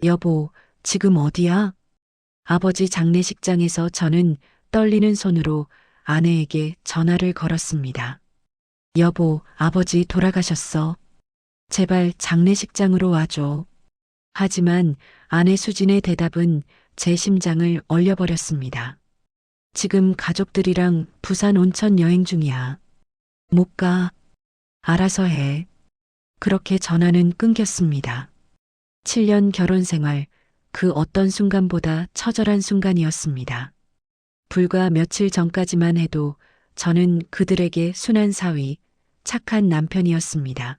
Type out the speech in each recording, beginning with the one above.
여보, 지금 어디야? 아버지 장례식장에서 저는 떨리는 손으로 아내에게 전화를 걸었습니다. 여보, 아버지 돌아가셨어. 제발 장례식장으로 와줘. 하지만 아내 수진의 대답은 제 심장을 얼려버렸습니다. 지금 가족들이랑 부산 온천 여행 중이야. 못 가. 알아서 해. 그렇게 전화는 끊겼습니다. 7년 결혼 생활, 그 어떤 순간보다 처절한 순간이었습니다. 불과 며칠 전까지만 해도 저는 그들에게 순한 사위, 착한 남편이었습니다.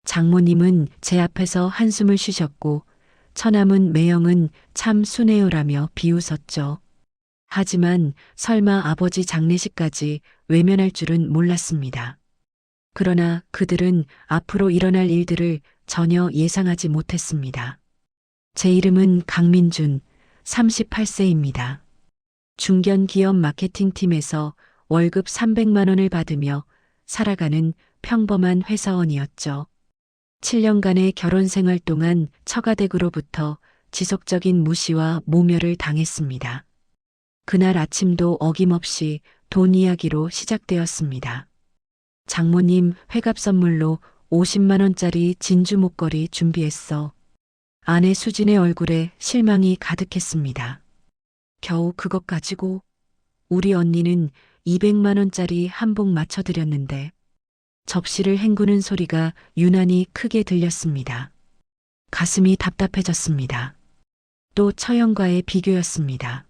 장모님은 제 앞에서 한숨을 쉬셨고 처남은 매형은 참 순해요라며 비웃었죠. 하지만 설마 아버지 장례식까지 외면할 줄은 몰랐습니다. 그러나 그들은 앞으로 일어날 일들을 전혀 예상하지 못했습니다. 제 이름은 강민준, 38세입니다. 중견 기업 마케팅팀에서 월급 300만 원을 받으며 살아가는 평범한 회사원이었죠. 7년간의 결혼 생활 동안 처가댁으로부터 지속적인 무시와 모멸을 당했습니다. 그날 아침도 어김없이 돈 이야기로 시작되었습니다. 장모님 회갑 선물로 50만 원짜리 진주 목걸이 준비했어. 아내 수진의 얼굴에 실망이 가득했습니다. 겨우 그것 가지고 우리 언니는 200만 원짜리 한복 맞춰드렸는데 접시를 헹구는 소리가 유난히 크게 들렸습니다. 가슴이 답답해졌습니다. 또 처형과의 비교였습니다.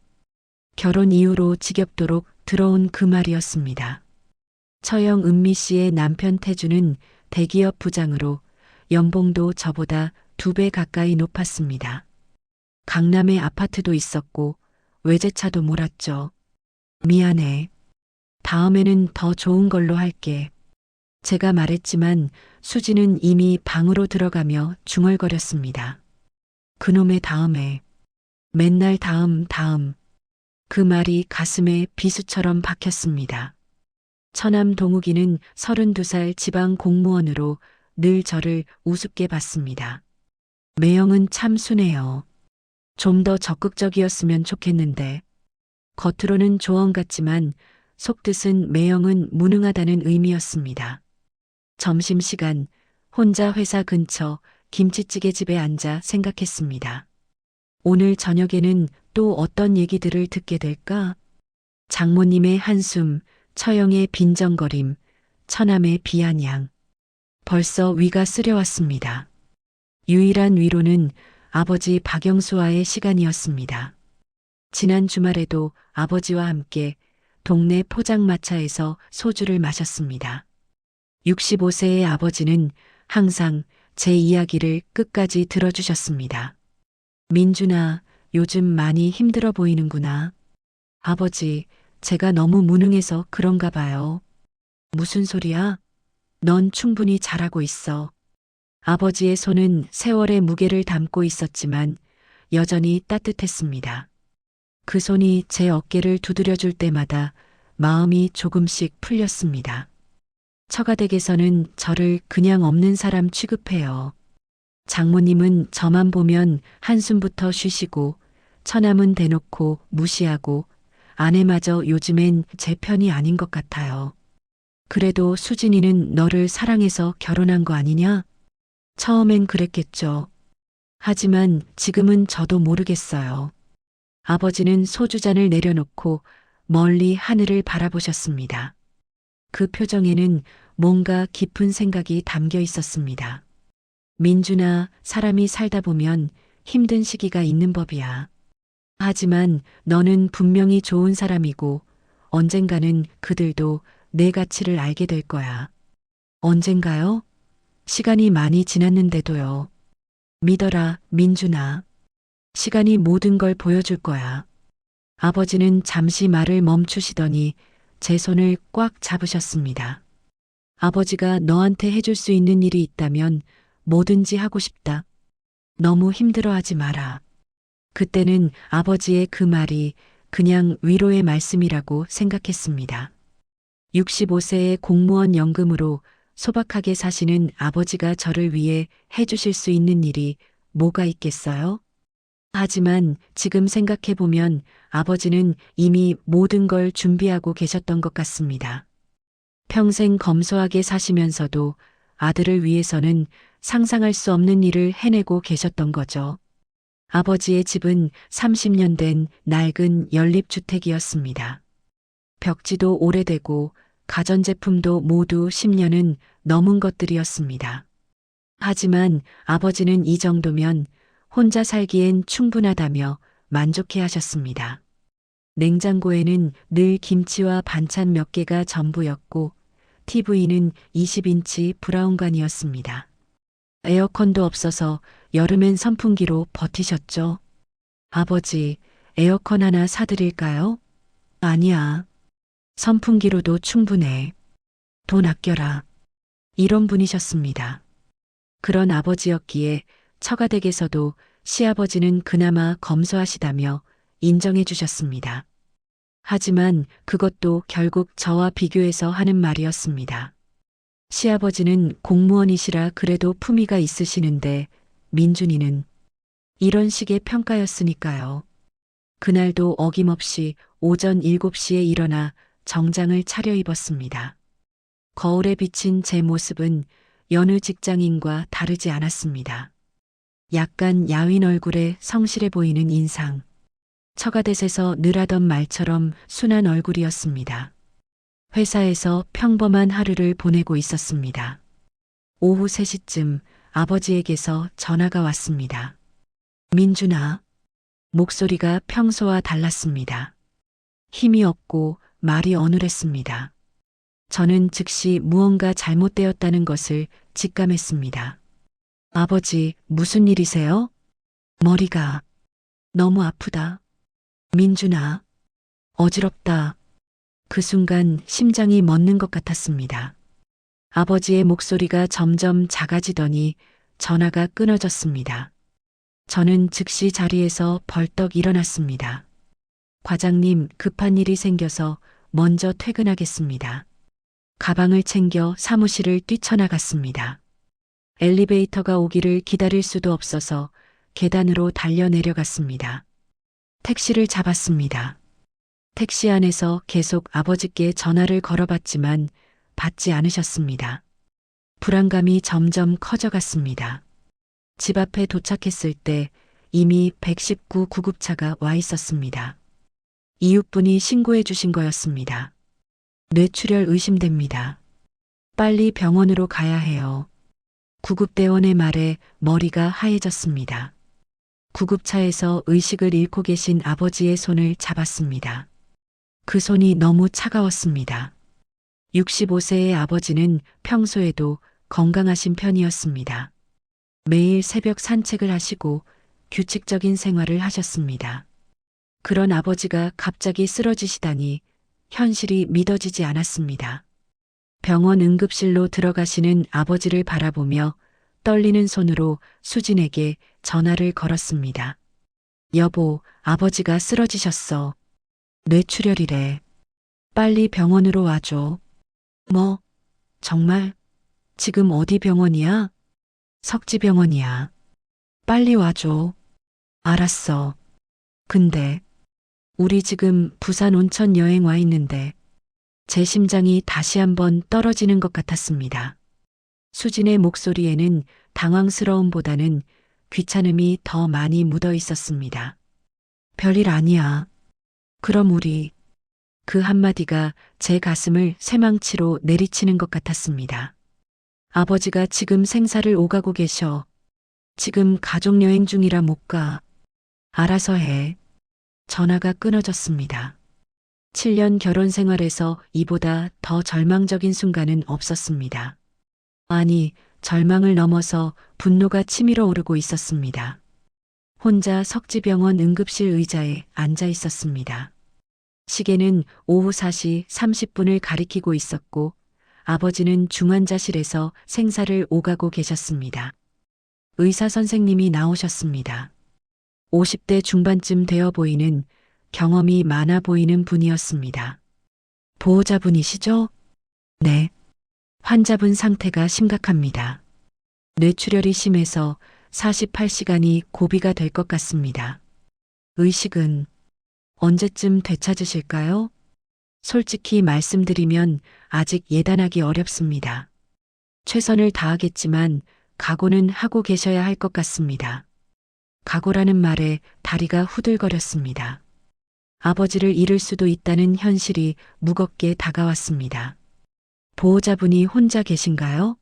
결혼 이후로 지겹도록 들어온 그 말이었습니다. 처형 은미 씨의 남편 태주는 대기업 부장으로 연봉도 저보다 2배 가까이 높았습니다. 강남에 아파트도 있었고 외제차도 몰았죠. 미안해. 다음에는 더 좋은 걸로 할게. 제가 말했지만 수지는 이미 방으로 들어가며 중얼거렸습니다. 그놈의 다음에, 맨날 다음. 그 말이 가슴에 비수처럼 박혔습니다. 처남 동욱이는 32살 지방 공무원으로 늘 저를 우습게 봤습니다. 매형은 참 순해요. 좀 더 적극적이었으면 좋겠는데 겉으로는 조언 같지만 속뜻은 매형은 무능하다는 의미였습니다. 점심시간 혼자 회사 근처 김치찌개 집에 앉아 생각했습니다. 오늘 저녁에는 또 어떤 얘기들을 듣게 될까? 장모님의 한숨, 처형의 빈정거림, 처남의 비아냥. 벌써 위가 쓰려왔습니다. 유일한 위로는 아버지 박영수와의 시간이었습니다. 지난 주말에도 아버지와 함께 동네 포장마차에서 소주를 마셨습니다. 65세의 아버지는 항상 제 이야기를 끝까지 들어주셨습니다. 민준아, 요즘 많이 힘들어 보이는구나. 아버지, 제가 너무 무능해서 그런가 봐요. 무슨 소리야? 넌 충분히 잘하고 있어. 아버지의 손은 세월의 무게를 담고 있었지만 여전히 따뜻했습니다. 그 손이 제 어깨를 두드려줄 때마다 마음이 조금씩 풀렸습니다. 처가댁에서는 저를 그냥 없는 사람 취급해요. 장모님은 저만 보면 한숨부터 쉬시고 처남은 대놓고 무시하고 아내마저 요즘엔 제 편이 아닌 것 같아요. 그래도 수진이는 너를 사랑해서 결혼한 거 아니냐? 처음엔 그랬겠죠. 하지만 지금은 저도 모르겠어요. 아버지는 소주잔을 내려놓고 멀리 하늘을 바라보셨습니다. 그 표정에는 뭔가 깊은 생각이 담겨 있었습니다. 민준아, 사람이 살다 보면 힘든 시기가 있는 법이야. 하지만 너는 분명히 좋은 사람이고 언젠가는 그들도 내 가치를 알게 될 거야. 언젠가요? 시간이 많이 지났는데도요. 믿어라, 민준아. 시간이 모든 걸 보여줄 거야. 아버지는 잠시 말을 멈추시더니 제 손을 꽉 잡으셨습니다. 아버지가 너한테 해줄 수 있는 일이 있다면 뭐든지 하고 싶다. 너무 힘들어하지 마라. 그때는 아버지의 그 말이 그냥 위로의 말씀이라고 생각했습니다. 65세의 공무원 연금으로 소박하게 사시는 아버지가 저를 위해 해주실 수 있는 일이 뭐가 있겠어요? 하지만 지금 생각해보면 아버지는 이미 모든 걸 준비하고 계셨던 것 같습니다. 평생 검소하게 사시면서도 아들을 위해서는 상상할 수 없는 일을 해내고 계셨던 거죠. 아버지의 집은 30년 된 낡은 연립주택이었습니다. 벽지도 오래되고 가전제품도 모두 10년은 넘은 것들이었습니다. 하지만 아버지는 이 정도면 혼자 살기엔 충분하다며 만족해 하셨습니다. 냉장고에는 늘 김치와 반찬 몇 개가 전부였고 TV는 20인치 브라운관이었습니다. 에어컨도 없어서 여름엔 선풍기로 버티셨죠. 아버지, 에어컨 하나 사드릴까요? 아니야. 선풍기로도 충분해. 돈 아껴라. 이런 분이셨습니다. 그런 아버지였기에 처가댁에서도 시아버지는 그나마 검소하시다며 인정해 주셨습니다. 하지만 그것도 결국 저와 비교해서 하는 말이었습니다. 시아버지는 공무원이시라 그래도 품위가 있으시는데 민준이는 이런 식의 평가였으니까요. 그날도 어김없이 오전 7시에 일어나 정장을 차려입었습니다. 거울에 비친 제 모습은 여느 직장인과 다르지 않았습니다. 약간 야윈 얼굴에 성실해 보이는 인상. 처가댓에서 늘 하던 말처럼 순한 얼굴이었습니다. 회사에서 평범한 하루를 보내고 있었습니다. 오후 3시쯤 아버지에게서 전화가 왔습니다. 민준아. 목소리가 평소와 달랐습니다. 힘이 없고 말이 어눌했습니다. 저는 즉시 무언가 잘못되었다는 것을 직감했습니다. 아버지, 무슨 일이세요? 머리가 너무 아프다. 민준아, 어지럽다. 그 순간 심장이 멎는 것 같았습니다. 아버지의 목소리가 점점 작아지더니 전화가 끊어졌습니다. 저는 즉시 자리에서 벌떡 일어났습니다. 과장님, 급한 일이 생겨서 먼저 퇴근하겠습니다. 가방을 챙겨 사무실을 뛰쳐나갔습니다. 엘리베이터가 오기를 기다릴 수도 없어서 계단으로 달려 내려갔습니다. 택시를 잡았습니다. 택시 안에서 계속 아버지께 전화를 걸어봤지만 받지 않으셨습니다. 불안감이 점점 커져갔습니다. 집 앞에 도착했을 때 이미 119 구급차가 와 있었습니다. 이웃분이 신고해 주신 거였습니다. 뇌출혈 의심됩니다. 빨리 병원으로 가야 해요. 구급대원의 말에 머리가 하얘졌습니다. 구급차에서 의식을 잃고 계신 아버지의 손을 잡았습니다. 그 손이 너무 차가웠습니다. 65세의 아버지는 평소에도 건강하신 편이었습니다. 매일 새벽 산책을 하시고 규칙적인 생활을 하셨습니다. 그런 아버지가 갑자기 쓰러지시다니 현실이 믿어지지 않았습니다. 병원 응급실로 들어가시는 아버지를 바라보며 떨리는 손으로 수진에게 전화를 걸었습니다. 여보, 아버지가 쓰러지셨어. 뇌출혈이래. 빨리 병원으로 와줘. 뭐? 정말? 지금 어디 병원이야? 석지병원이야. 빨리 와줘. 알았어. 근데 우리 지금 부산 온천 여행 와 있는데 제 심장이 다시 한번 떨어지는 것 같았습니다. 수진의 목소리에는 당황스러움보다는 귀찮음이 더 많이 묻어 있었습니다. 별일 아니야. 그럼 우리. 그 한마디가 제 가슴을 쇠망치로 내리치는 것 같았습니다. 아버지가 지금 생사를 오가고 계셔. 지금 가족여행 중이라 못 가. 알아서 해. 전화가 끊어졌습니다. 7년 결혼 생활에서 이보다 더 절망적인 순간은 없었습니다. 아니, 절망을 넘어서 분노가 치밀어 오르고 있었습니다. 혼자 석지병원 응급실 의자에 앉아 있었습니다. 시계는 오후 4시 30분을 가리키고 있었고 아버지는 중환자실에서 생사를 오가고 계셨습니다. 의사 선생님이 나오셨습니다. 50대 중반쯤 되어 보이는 경험이 많아 보이는 분이었습니다. 보호자분이시죠? 네. 환자분 상태가 심각합니다. 뇌출혈이 심해서 48시간이 고비가 될 것 같습니다. 의식은 언제쯤 되찾으실까요? 솔직히 말씀드리면 아직 예단하기 어렵습니다. 최선을 다하겠지만 각오는 하고 계셔야 할 것 같습니다. 각오라는 말에 다리가 후들거렸습니다. 아버지를 잃을 수도 있다는 현실이 무겁게 다가왔습니다. 보호자분이 혼자 계신가요?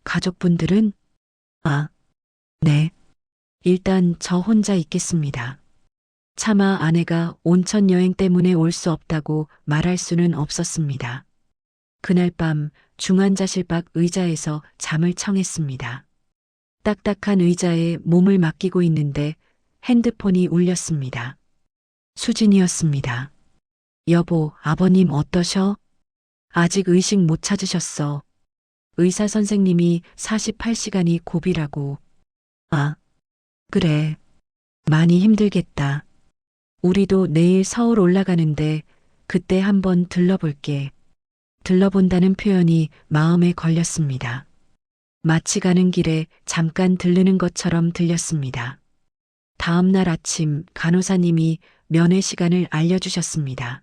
가족분들은? 아, 네. 일단 저 혼자 있겠습니다. 차마 아내가 온천 여행 때문에 올 수 없다고 말할 수는 없었습니다. 그날 밤 중환자실 밖 의자에서 잠을 청했습니다. 딱딱한 의자에 몸을 맡기고 있는데 핸드폰이 울렸습니다. 수진이었습니다. 여보, 아버님 어떠셔? 아직 의식 못 찾으셨어. 의사 선생님이 48시간이 고비라고. 아, 그래. 많이 힘들겠다. 우리도 내일 서울 올라가는데 그때 한번 들러볼게. 들러본다는 표현이 마음에 걸렸습니다. 마치 가는 길에 잠깐 들르는 것처럼 들렸습니다. 다음 날 아침 간호사님이 면회 시간을 알려주셨습니다.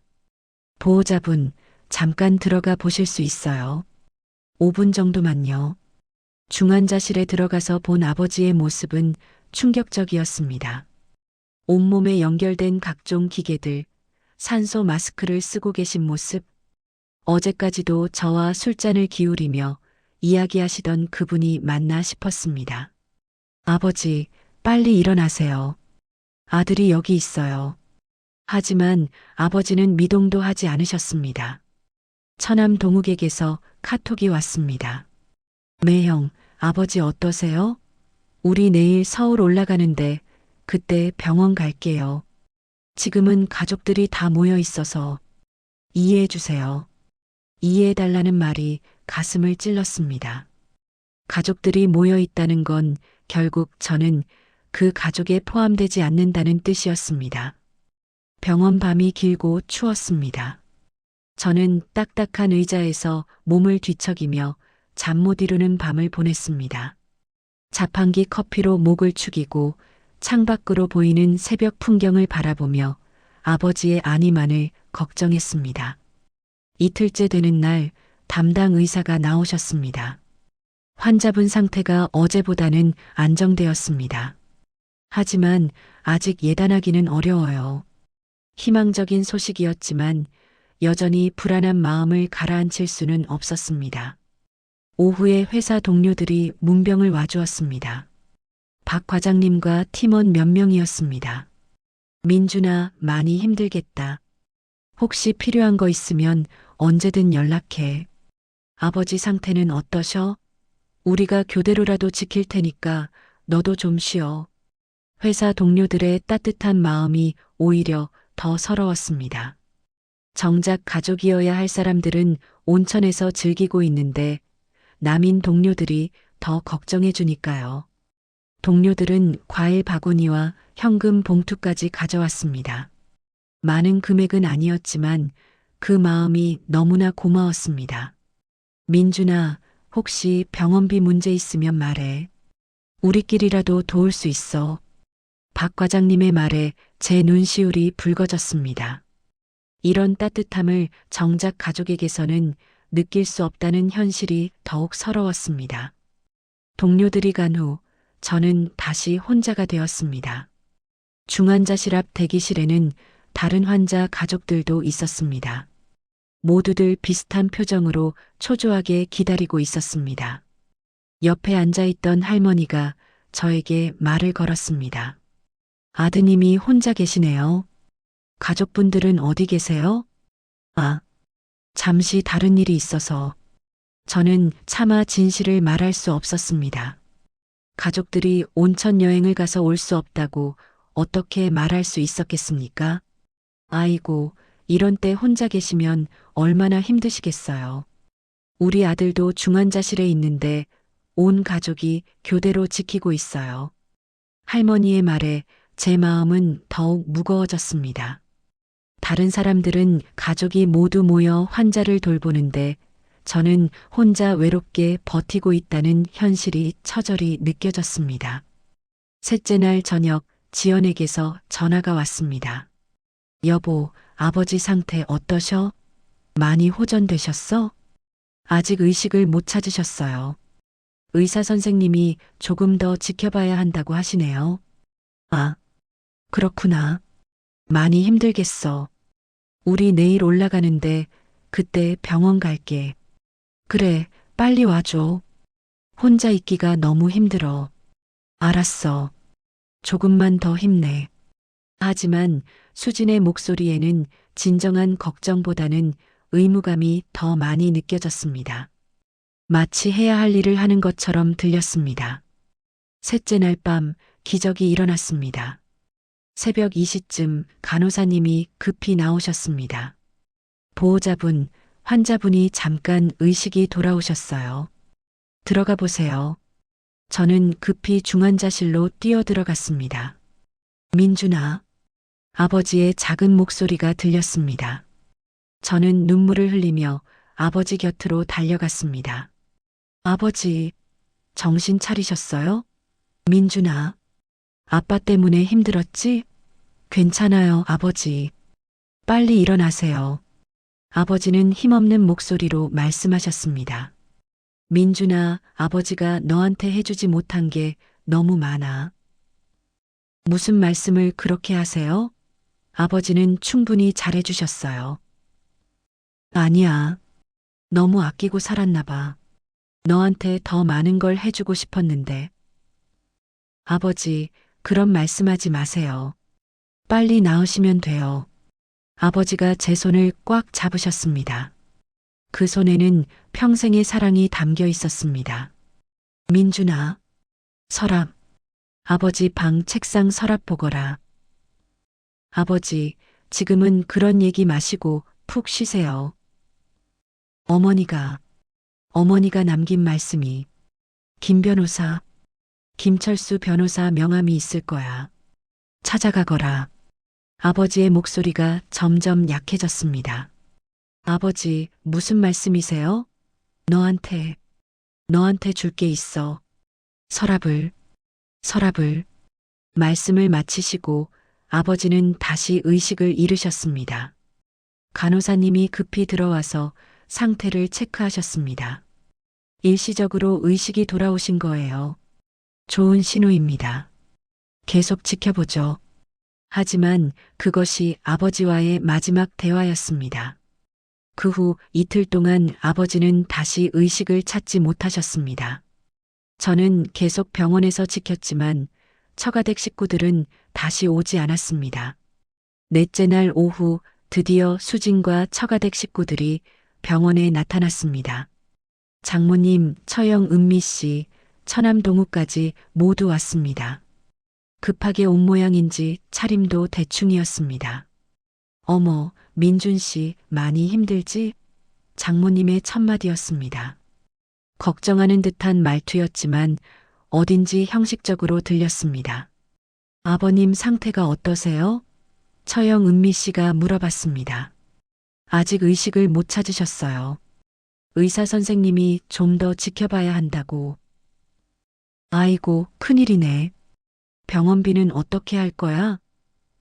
보호자분, 잠깐 들어가 보실 수 있어요. 5분 정도만요. 중환자실에 들어가서 본 아버지의 모습은 충격적이었습니다. 온몸에 연결된 각종 기계들, 산소 마스크를 쓰고 계신 모습, 어제까지도 저와 술잔을 기울이며 이야기하시던 그분이 맞나 싶었습니다. 아버지, 빨리 일어나세요. 아들이 여기 있어요. 하지만 아버지는 미동도 하지 않으셨습니다. 처남 동욱에게서 카톡이 왔습니다. 매형, 아버지 어떠세요? 우리 내일 서울 올라가는데 그때 병원 갈게요. 지금은 가족들이 다 모여 있어서 이해해 주세요. 이해해 달라는 말이 가슴을 찔렀습니다. 가족들이 모여 있다는 건 결국 저는 그 가족에 포함되지 않는다는 뜻이었습니다. 병원 밤이 길고 추웠습니다. 저는 딱딱한 의자에서 몸을 뒤척이며 잠 못 이루는 밤을 보냈습니다. 자판기 커피로 목을 축이고 창밖으로 보이는 새벽 풍경을 바라보며 아버지의 안위만을 걱정했습니다. 이틀째 되는 날 담당 의사가 나오셨습니다. 환자분 상태가 어제보다는 안정되었습니다. 하지만 아직 예단하기는 어려워요. 희망적인 소식이었지만 여전히 불안한 마음을 가라앉힐 수는 없었습니다. 오후에 회사 동료들이 문병을 와주었습니다. 박 과장님과 팀원 몇 명이었습니다. 민준아, 많이 힘들겠다. 혹시 필요한 거 있으면 언제든 연락해. 아버지 상태는 어떠셔? 우리가 교대로라도 지킬 테니까 너도 좀 쉬어. 회사 동료들의 따뜻한 마음이 오히려 더 서러웠습니다. 정작 가족이어야 할 사람들은 온천에서 즐기고 있는데 남인 동료들이 더 걱정해 주니까요. 동료들은 과일 바구니와 현금 봉투까지 가져왔습니다. 많은 금액은 아니었지만 그 마음이 너무나 고마웠습니다. 민준아, 혹시 병원비 문제 있으면 말해. 우리끼리라도 도울 수 있어. 박 과장님의 말에 제 눈시울이 붉어졌습니다. 이런 따뜻함을 정작 가족에게서는 느낄 수 없다는 현실이 더욱 서러웠습니다. 동료들이 간 후 저는 다시 혼자가 되었습니다. 중환자실 앞 대기실에는 다른 환자 가족들도 있었습니다. 모두들 비슷한 표정으로 초조하게 기다리고 있었습니다. 옆에 앉아있던 할머니가 저에게 말을 걸었습니다. 아드님이 혼자 계시네요. 가족분들은 어디 계세요? 아, 잠시 다른 일이 있어서. 저는 차마 진실을 말할 수 없었습니다. 가족들이 온천 여행을 가서 올 수 없다고 어떻게 말할 수 있었겠습니까? 아이고, 이런 때 혼자 계시면 얼마나 힘드시겠어요. 우리 아들도 중환자실에 있는데 온 가족이 교대로 지키고 있어요. 할머니의 말에 제 마음은 더욱 무거워졌습니다. 다른 사람들은 가족이 모두 모여 환자를 돌보는데 저는 혼자 외롭게 버티고 있다는 현실이 처절히 느껴졌습니다. 셋째 날 저녁 지연에게서 전화가 왔습니다. 여보, 아버지 상태 어떠셔? 많이 호전되셨어? 아직 의식을 못 찾으셨어요. 의사 선생님이 조금 더 지켜봐야 한다고 하시네요. 아, 그렇구나. 많이 힘들겠어. 우리 내일 올라가는데 그때 병원 갈게. 그래, 빨리 와줘. 혼자 있기가 너무 힘들어. 알았어. 조금만 더 힘내. 하지만 수진의 목소리에는 진정한 걱정보다는 의무감이 더 많이 느껴졌습니다. 마치 해야 할 일을 하는 것처럼 들렸습니다. 셋째 날 밤 기적이 일어났습니다. 새벽 2시쯤 간호사님이 급히 나오셨습니다. 보호자분, 환자분이 잠깐 의식이 돌아오셨어요. 들어가 보세요. 저는 급히 중환자실로 뛰어들어갔습니다. 민준아. 아버지의 작은 목소리가 들렸습니다. 저는 눈물을 흘리며 아버지 곁으로 달려갔습니다. 아버지, 정신 차리셨어요? 민준아. 아빠 때문에 힘들었지? 괜찮아요, 아버지. 빨리 일어나세요. 아버지는 힘없는 목소리로 말씀하셨습니다. 민준아, 아버지가 너한테 해주지 못한 게 너무 많아. 무슨 말씀을 그렇게 하세요? 아버지는 충분히 잘해주셨어요. 아니야. 너무 아끼고 살았나 봐. 너한테 더 많은 걸 해주고 싶었는데. 아버지, 그런 말씀하지 마세요. 빨리 나으시면 돼요. 아버지가 제 손을 꽉 잡으셨습니다. 그 손에는 평생의 사랑이 담겨 있었습니다. 민준아. 서랍. 아버지 방 책상 서랍 보거라. 아버지, 지금은 그런 얘기 마시고 푹 쉬세요. 어머니가 남긴 말씀이 김 변호사, 김철수 변호사 명함이 있을 거야. 찾아가거라. 아버지의 목소리가 점점 약해졌습니다. 아버지, 무슨 말씀이세요? 너한테 줄 게 있어. 서랍을. 말씀을 마치시고 아버지는 다시 의식을 잃으셨습니다. 간호사님이 급히 들어와서 상태를 체크하셨습니다. 일시적으로 의식이 돌아오신 거예요. 좋은 신호입니다. 계속 지켜보죠. 하지만 그것이 아버지와의 마지막 대화였습니다. 그 후 이틀 동안 아버지는 다시 의식을 찾지 못하셨습니다. 저는 계속 병원에서 지켰지만 처가댁 식구들은 다시 오지 않았습니다. 넷째 날 오후 드디어 수진과 처가댁 식구들이 병원에 나타났습니다. 장모님, 처형 은미 씨, 처남 동우까지 모두 왔습니다. 급하게 온 모양인지 차림도 대충이었습니다. 어머, 민준 씨 많이 힘들지? 장모님의 첫마디였습니다. 걱정하는 듯한 말투였지만 어딘지 형식적으로 들렸습니다. 아버님 상태가 어떠세요? 처형 은미 씨가 물어봤습니다. 아직 의식을 못 찾으셨어요. 의사 선생님이 좀 더 지켜봐야 한다고. 아이고, 큰일이네. 병원비는 어떻게 할 거야?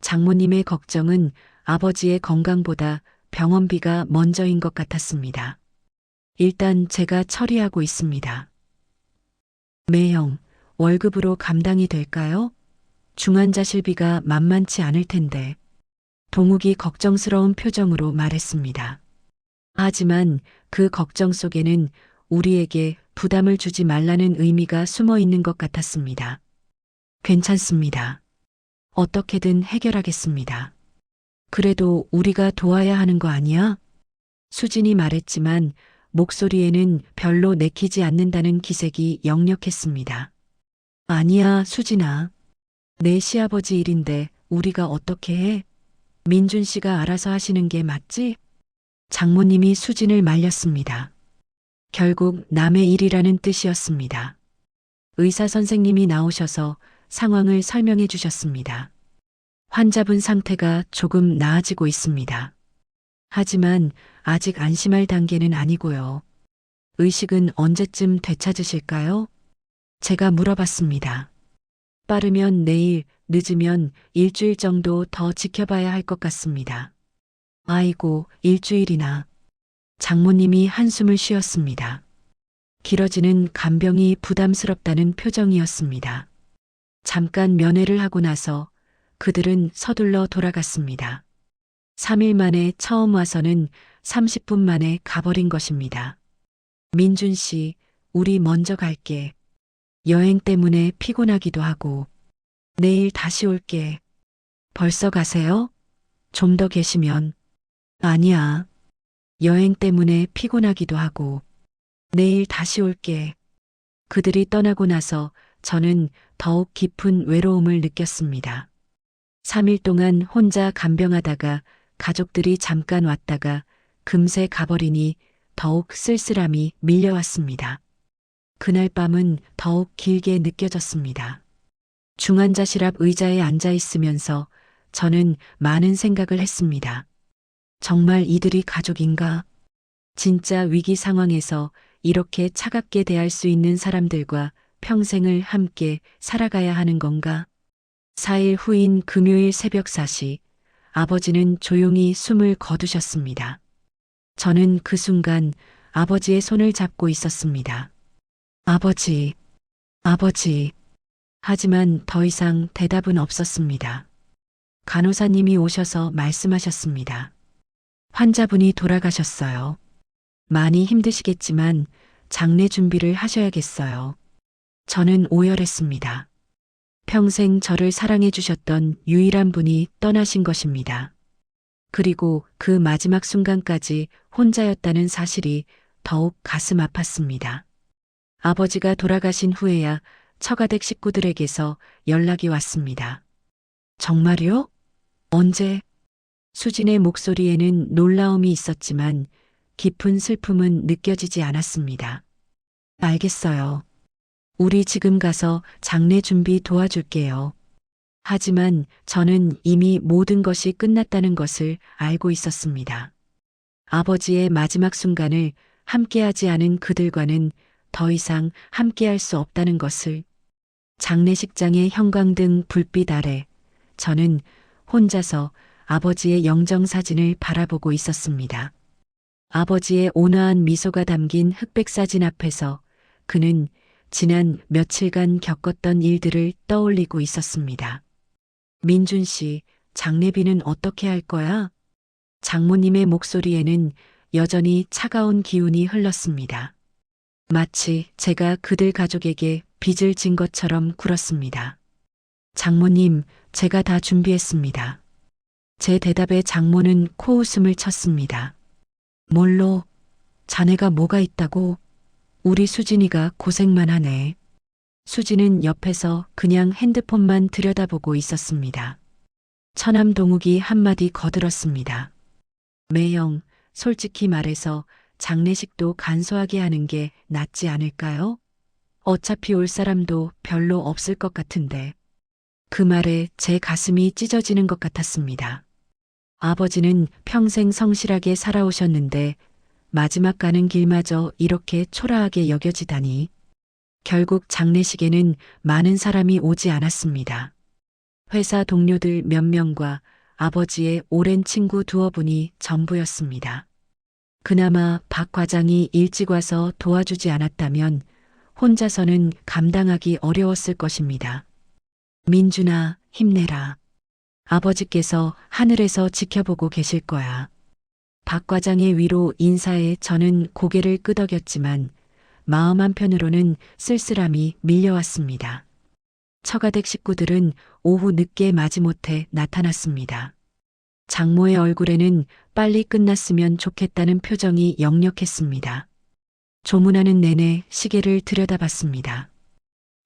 장모님의 걱정은 아버지의 건강보다 병원비가 먼저인 것 같았습니다. 일단 제가 처리하고 있습니다. 매형, 월급으로 감당이 될까요? 중환자실비가 만만치 않을 텐데. 동욱이 걱정스러운 표정으로 말했습니다. 하지만 그 걱정 속에는 우리에게 부담을 주지 말라는 의미가 숨어 있는 것 같았습니다. 괜찮습니다. 어떻게든 해결하겠습니다. 그래도 우리가 도와야 하는 거 아니야? 수진이 말했지만 목소리에는 별로 내키지 않는다는 기색이 역력했습니다. 아니야, 수진아. 내 시아버지 일인데 우리가 어떻게 해? 민준 씨가 알아서 하시는 게 맞지? 장모님이 수진을 말렸습니다. 결국 남의 일이라는 뜻이었습니다. 의사 선생님이 나오셔서 상황을 설명해 주셨습니다. 환자분 상태가 조금 나아지고 있습니다. 하지만 아직 안심할 단계는 아니고요. 의식은 언제쯤 되찾으실까요? 제가 물어봤습니다. 빠르면 내일, 늦으면 일주일 정도 더 지켜봐야 할 것 같습니다. 아이고, 일주일이나. 장모님이 한숨을 쉬었습니다. 길어지는 간병이 부담스럽다는 표정이었습니다. 잠깐 면회를 하고 나서 그들은 서둘러 돌아갔습니다. 3일 만에 처음 와서는 30분 만에 가버린 것입니다. 민준 씨, 우리 먼저 갈게. 여행 때문에 피곤하기도 하고. 내일 다시 올게. 벌써 가세요? 좀 더 계시면. 아니야. 여행 때문에 피곤하기도 하고. 내일 다시 올게. 그들이 떠나고 나서 저는 더욱 깊은 외로움을 느꼈습니다. 3일 동안 혼자 간병하다가 가족들이 잠깐 왔다가 금세 가버리니 더욱 쓸쓸함이 밀려왔습니다. 그날 밤은 더욱 길게 느껴졌습니다. 중환자실 앞 의자에 앉아 있으면서 저는 많은 생각을 했습니다. 정말 이들이 가족인가? 진짜 위기 상황에서 이렇게 차갑게 대할 수 있는 사람들과 평생을 함께 살아가야 하는 건가? 4일 후인 금요일 새벽 4시, 아버지는 조용히 숨을 거두셨습니다. 저는 그 순간 아버지의 손을 잡고 있었습니다. 아버지, 아버지. 하지만 더 이상 대답은 없었습니다. 간호사님이 오셔서 말씀하셨습니다. 환자분이 돌아가셨어요. 많이 힘드시겠지만 장례 준비를 하셔야겠어요. 저는 오열했습니다. 평생 저를 사랑해 주셨던 유일한 분이 떠나신 것입니다. 그리고 그 마지막 순간까지 혼자였다는 사실이 더욱 가슴 아팠습니다. 아버지가 돌아가신 후에야 처가댁 식구들에게서 연락이 왔습니다. 정말요? 언제? 수진의 목소리에는 놀라움이 있었지만 깊은 슬픔은 느껴지지 않았습니다. 알겠어요. 우리 지금 가서 장례 준비 도와줄게요. 하지만 저는 이미 모든 것이 끝났다는 것을 알고 있었습니다. 아버지의 마지막 순간을 함께하지 않은 그들과는 더 이상 함께할 수 없다는 것을. 장례식장의 형광등 불빛 아래 저는 혼자서 아버지의 영정사진을 바라보고 있었습니다. 아버지의 온화한 미소가 담긴 흑백 사진 앞에서 그는 지난 며칠간 겪었던 일들을 떠올리고 있었습니다. 민준 씨, 장례비는 어떻게 할 거야? 장모님의 목소리에는 여전히 차가운 기운이 흘렀습니다. 마치 제가 그들 가족에게 빚을 진 것처럼 굴었습니다. 장모님, 제가 다 준비했습니다. 제 대답에 장모는 코웃음을 쳤습니다. 뭘로? 자네가 뭐가 있다고? 우리 수진이가 고생만 하네. 수진은 옆에서 그냥 핸드폰만 들여다보고 있었습니다. 처남 동욱이 한마디 거들었습니다. 매영, 솔직히 말해서 장례식도 간소하게 하는 게 낫지 않을까요? 어차피 올 사람도 별로 없을 것 같은데. 그 말에 제 가슴이 찢어지는 것 같았습니다. 아버지는 평생 성실하게 살아오셨는데 마지막 가는 길마저 이렇게 초라하게 여겨지다니. 결국 장례식에는 많은 사람이 오지 않았습니다. 회사 동료들 몇 명과 아버지의 오랜 친구 두어 분이 전부였습니다. 그나마 박 과장이 일찍 와서 도와주지 않았다면 혼자서는 감당하기 어려웠을 것입니다. 민준아, 힘내라. 아버지께서 하늘에서 지켜보고 계실 거야. 박 과장의 위로 인사에 저는 고개를 끄덕였지만 마음 한편으로는 쓸쓸함이 밀려왔습니다. 처가댁 식구들은 오후 늦게 마지못해 나타났습니다. 장모의 얼굴에는 빨리 끝났으면 좋겠다는 표정이 역력했습니다. 조문하는 내내 시계를 들여다봤습니다.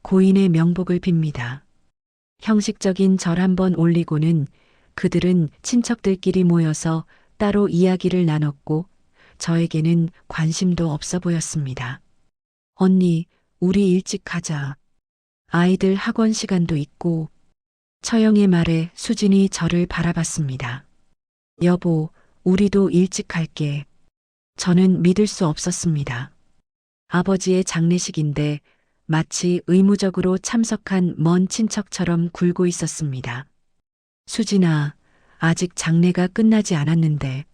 고인의 명복을 빕니다. 형식적인 절 한번 올리고는 그들은 친척들끼리 모여서 따로 이야기를 나눴고 저에게는 관심도 없어 보였습니다. 언니, 우리 일찍 가자. 아이들 학원 시간도 있고. 처형의 말에 수진이 저를 바라봤습니다. 여보, 우리도 일찍 갈게. 저는 믿을 수 없었습니다. 아버지의 장례식인데 마치 의무적으로 참석한 먼 친척처럼 굴고 있었습니다. 수진아, 아직 장례가 끝나지 않았는데.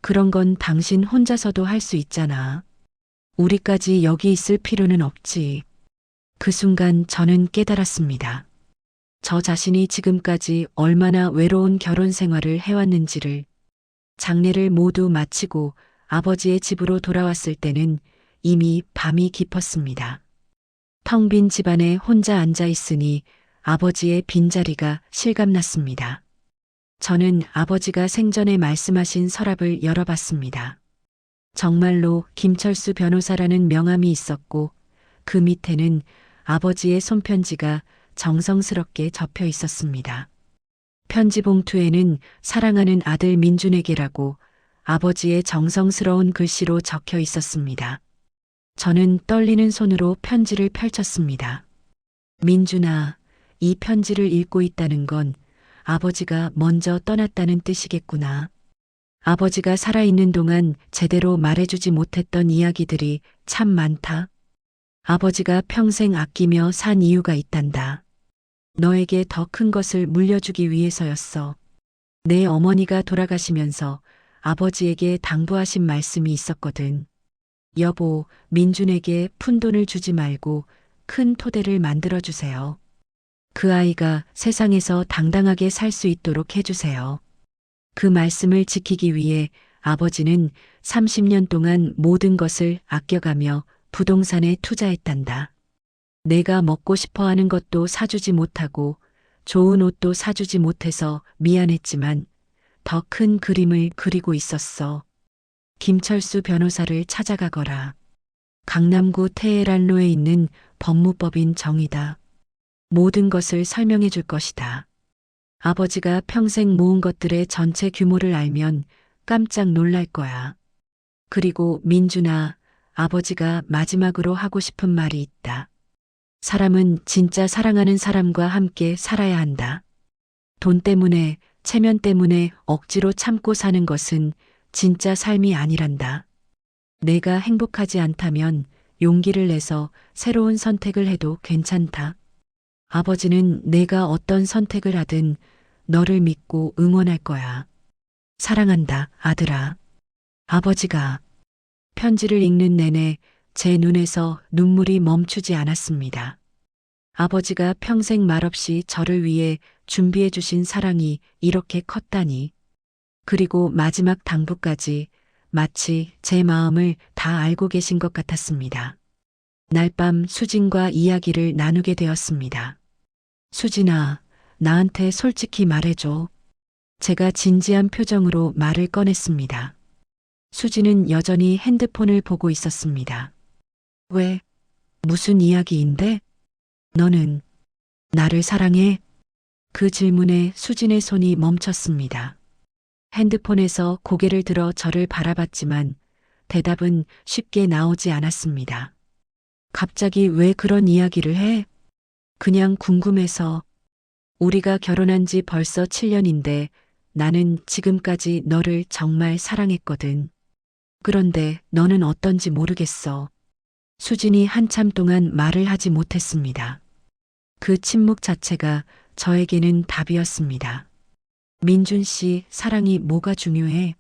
그런 건 당신 혼자서도 할 수 있잖아. 우리까지 여기 있을 필요는 없지. 그 순간 저는 깨달았습니다. 저 자신이 지금까지 얼마나 외로운 결혼 생활을 해왔는지를. 장례를 모두 마치고 아버지의 집으로 돌아왔을 때는 이미 밤이 깊었습니다. 텅 빈 집안에 혼자 앉아 있으니 아버지의 빈자리가 실감났습니다. 저는 아버지가 생전에 말씀하신 서랍을 열어봤습니다. 정말로 김철수 변호사라는 명함이 있었고 그 밑에는 아버지의 손편지가 정성스럽게 접혀 있었습니다. 편지 봉투에는 사랑하는 아들 민준에게라고 아버지의 정성스러운 글씨로 적혀 있었습니다. 저는 떨리는 손으로 편지를 펼쳤습니다. 민준아, 이 편지를 읽고 있다는 건 아버지가 먼저 떠났다는 뜻이겠구나. 아버지가 살아있는 동안 제대로 말해주지 못했던 이야기들이 참 많다. 아버지가 평생 아끼며 산 이유가 있단다. 너에게 더 큰 것을 물려주기 위해서였어. 내 어머니가 돌아가시면서 아버지에게 당부하신 말씀이 있었거든. 여보, 민준에게 푼돈을 주지 말고 큰 토대를 만들어주세요. 그 아이가 세상에서 당당하게 살 수 있도록 해주세요. 그 말씀을 지키기 위해 아버지는 30년 동안 모든 것을 아껴가며 부동산에 투자했단다. 내가 먹고 싶어 하는 것도 사주지 못하고 좋은 옷도 사주지 못해서 미안했지만 더 큰 그림을 그리고 있었어. 김철수 변호사를 찾아가거라. 강남구 테헤란로에 있는 법무법인 정이다. 모든 것을 설명해 줄 것이다. 아버지가 평생 모은 것들의 전체 규모를 알면 깜짝 놀랄 거야. 그리고 민준아, 아버지가 마지막으로 하고 싶은 말이 있다. 사람은 진짜 사랑하는 사람과 함께 살아야 한다. 돈 때문에, 체면 때문에 억지로 참고 사는 것은 진짜 삶이 아니란다. 내가 행복하지 않다면 용기를 내서 새로운 선택을 해도 괜찮다. 아버지는 내가 어떤 선택을 하든 너를 믿고 응원할 거야. 사랑한다, 아들아. 아버지가 편지를 읽는 내내 제 눈에서 눈물이 멈추지 않았습니다. 아버지가 평생 말없이 저를 위해 준비해 주신 사랑이 이렇게 컸다니. 그리고 마지막 당부까지 마치 제 마음을 다 알고 계신 것 같았습니다. 날밤 수진과 이야기를 나누게 되었습니다. 수진아, 나한테 솔직히 말해줘. 제가 진지한 표정으로 말을 꺼냈습니다. 수진은 여전히 핸드폰을 보고 있었습니다. 왜? 무슨 이야기인데? 너는 나를 사랑해? 그 질문에 수진의 손이 멈췄습니다. 핸드폰에서 고개를 들어 저를 바라봤지만 대답은 쉽게 나오지 않았습니다. 갑자기 왜 그런 이야기를 해? 그냥 궁금해서. 우리가 결혼한 지 벌써 7년인데 나는 지금까지 너를 정말 사랑했거든. 그런데 너는 어떤지 모르겠어. 수진이 한참 동안 말을 하지 못했습니다. 그 침묵 자체가 저에게는 답이었습니다. 민준 씨, 사랑이 뭐가 중요해?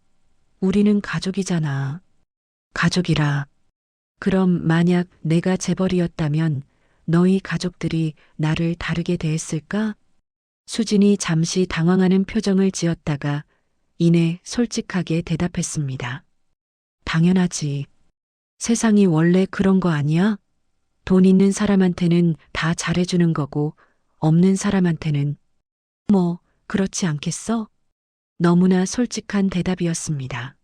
우리는 가족이잖아. 가족이라. 그럼 만약 내가 재벌이었다면 너희 가족들이 나를 다르게 대했을까? 수진이 잠시 당황하는 표정을 지었다가 이내 솔직하게 대답했습니다. 당연하지. 세상이 원래 그런 거 아니야? 돈 있는 사람한테는 다 잘해주는 거고 없는 사람한테는 뭐 그렇지 않겠어? 너무나 솔직한 대답이었습니다.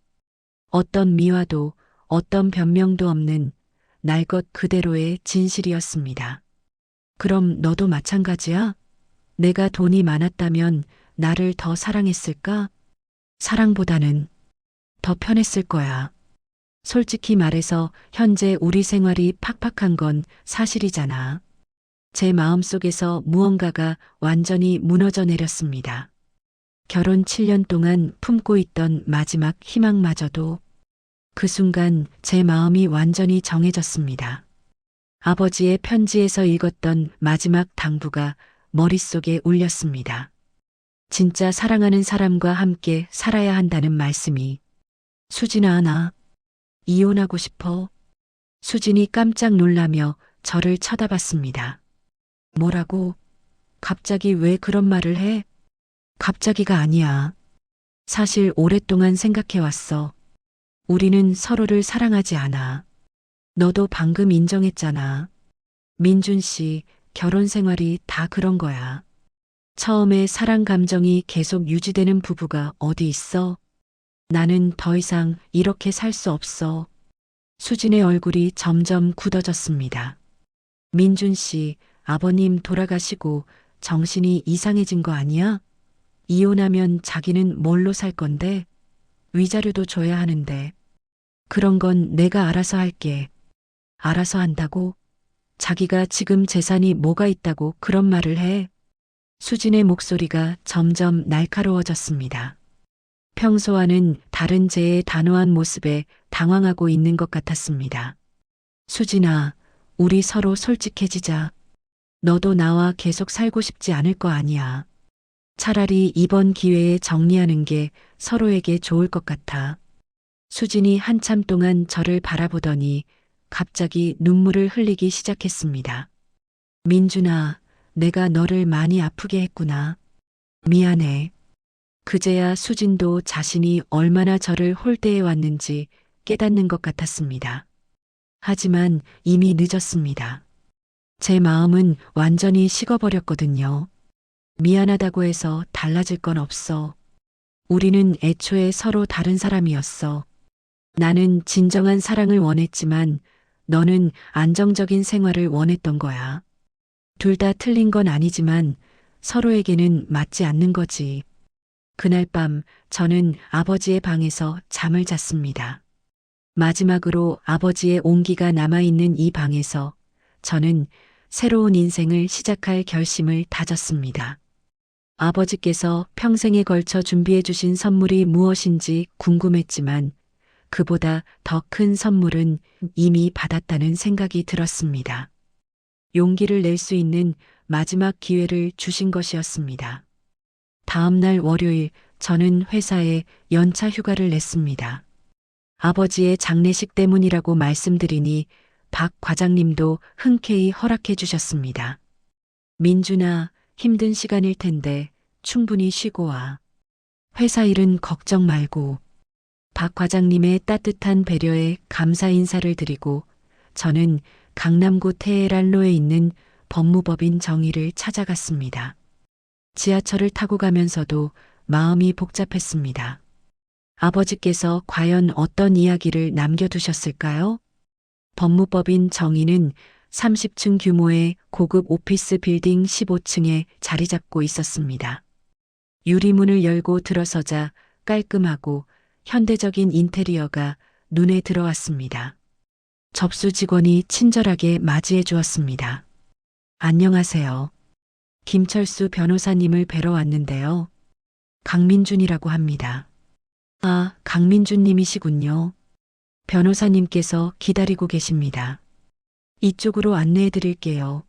어떤 미화도 어떤 변명도 없는 날 것 그대로의 진실이었습니다. 그럼 너도 마찬가지야? 내가 돈이 많았다면 나를 더 사랑했을까? 사랑보다는 더 편했을 거야. 솔직히 말해서 현재 우리 생활이 팍팍한 건 사실이잖아. 제 마음속에서 무언가가 완전히 무너져 내렸습니다. 결혼 7년 동안 품고 있던 마지막 희망마저도 그 순간 제 마음이 완전히 정해졌습니다. 아버지의 편지에서 읽었던 마지막 당부가 머릿속에 울렸습니다. 진짜 사랑하는 사람과 함께 살아야 한다는 말씀이. 수진아, 나 이혼하고 싶어. 수진이 깜짝 놀라며 저를 쳐다봤습니다. 뭐라고? 갑자기 왜 그런 말을 해? 갑자기가 아니야. 사실 오랫동안 생각해왔어. 우리는 서로를 사랑하지 않아. 너도 방금 인정했잖아. 민준 씨, 결혼 생활이 다 그런 거야. 처음에 사랑 감정이 계속 유지되는 부부가 어디 있어? 나는 더 이상 이렇게 살 수 없어. 수진의 얼굴이 점점 굳어졌습니다. 민준 씨, 아버님 돌아가시고 정신이 이상해진 거 아니야? 이혼하면 자기는 뭘로 살 건데? 위자료도 줘야 하는데. 그런 건 내가 알아서 할게. 알아서 한다고? 자기가 지금 재산이 뭐가 있다고 그런 말을 해? 수진의 목소리가 점점 날카로워졌습니다. 평소와는 다른 제의 단호한 모습에 당황하고 있는 것 같았습니다. 수진아, 우리 서로 솔직해지자. 너도 나와 계속 살고 싶지 않을 거 아니야. 차라리 이번 기회에 정리하는 게 서로에게 좋을 것 같아. 수진이 한참 동안 저를 바라보더니 갑자기 눈물을 흘리기 시작했습니다. 민준아, 내가 너를 많이 아프게 했구나. 미안해. 그제야 수진도 자신이 얼마나 저를 홀대해 왔는지 깨닫는 것 같았습니다. 하지만 이미 늦었습니다. 제 마음은 완전히 식어버렸거든요. 미안하다고 해서 달라질 건 없어. 우리는 애초에 서로 다른 사람이었어. 나는 진정한 사랑을 원했지만 너는 안정적인 생활을 원했던 거야. 둘 다 틀린 건 아니지만 서로에게는 맞지 않는 거지. 그날 밤 저는 아버지의 방에서 잠을 잤습니다. 마지막으로 아버지의 온기가 남아있는 이 방에서 저는 새로운 인생을 시작할 결심을 다졌습니다. 아버지께서 평생에 걸쳐 준비해 주신 선물이 무엇인지 궁금했지만 그보다 더 큰 선물은 이미 받았다는 생각이 들었습니다. 용기를 낼 수 있는 마지막 기회를 주신 것이었습니다. 다음 날 월요일 저는 회사에 연차 휴가를 냈습니다. 아버지의 장례식 때문이라고 말씀드리니 박 과장님도 흔쾌히 허락해 주셨습니다. 민준아, 힘든 시간일 텐데 충분히 쉬고 와. 회사 일은 걱정 말고. 박 과장님의 따뜻한 배려에 감사 인사를 드리고 저는 강남구 테헤랄로에 있는 법무법인 정의를 찾아갔습니다. 지하철을 타고 가면서도 마음이 복잡했습니다. 아버지께서 과연 어떤 이야기를 남겨두셨을까요? 법무법인 정의는 30층 규모의 고급 오피스 빌딩 15층에 자리 잡고 있었습니다. 유리문을 열고 들어서자 깔끔하고 현대적인 인테리어가 눈에 들어왔습니다. 접수 직원이 친절하게 맞이해 주었습니다. 안녕하세요. 김철수 변호사님을 뵈러 왔는데요. 강민준이라고 합니다. 아, 강민준님이시군요. 변호사님께서 기다리고 계십니다. 이쪽으로 안내해 드릴게요.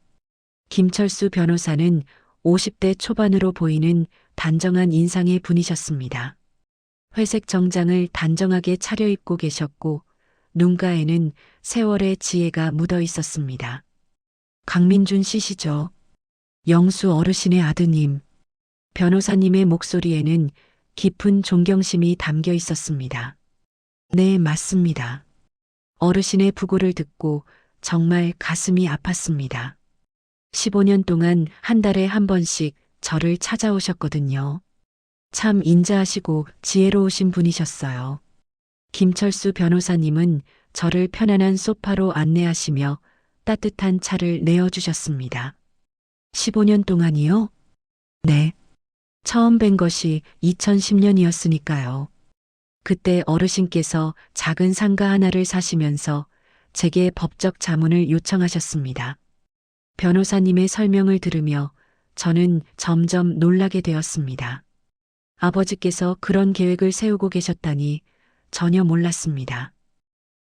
김철수 변호사는 50대 초반으로 보이는 단정한 인상의 분이셨습니다. 회색 정장을 단정하게 차려입고 계셨고 눈가에는 세월의 지혜가 묻어 있었습니다. 강민준 씨시죠? 영수 어르신의 아드님. 변호사님의 목소리에는 깊은 존경심이 담겨 있었습니다. 네, 맞습니다. 어르신의 부고를 듣고 정말 가슴이 아팠습니다. 15년 동안 한 달에 한 번씩 저를 찾아오셨거든요. 참 인자하시고 지혜로우신 분이셨어요. 김철수 변호사님은 저를 편안한 소파로 안내하시며 따뜻한 차를 내어주셨습니다. 15년 동안이요? 네. 처음 뵌 것이 2010년이었으니까요. 그때 어르신께서 작은 상가 하나를 사시면서 제게 법적 자문을 요청하셨습니다. 변호사님의 설명을 들으며 저는 점점 놀라게 되었습니다. 아버지께서 그런 계획을 세우고 계셨다니 전혀 몰랐습니다.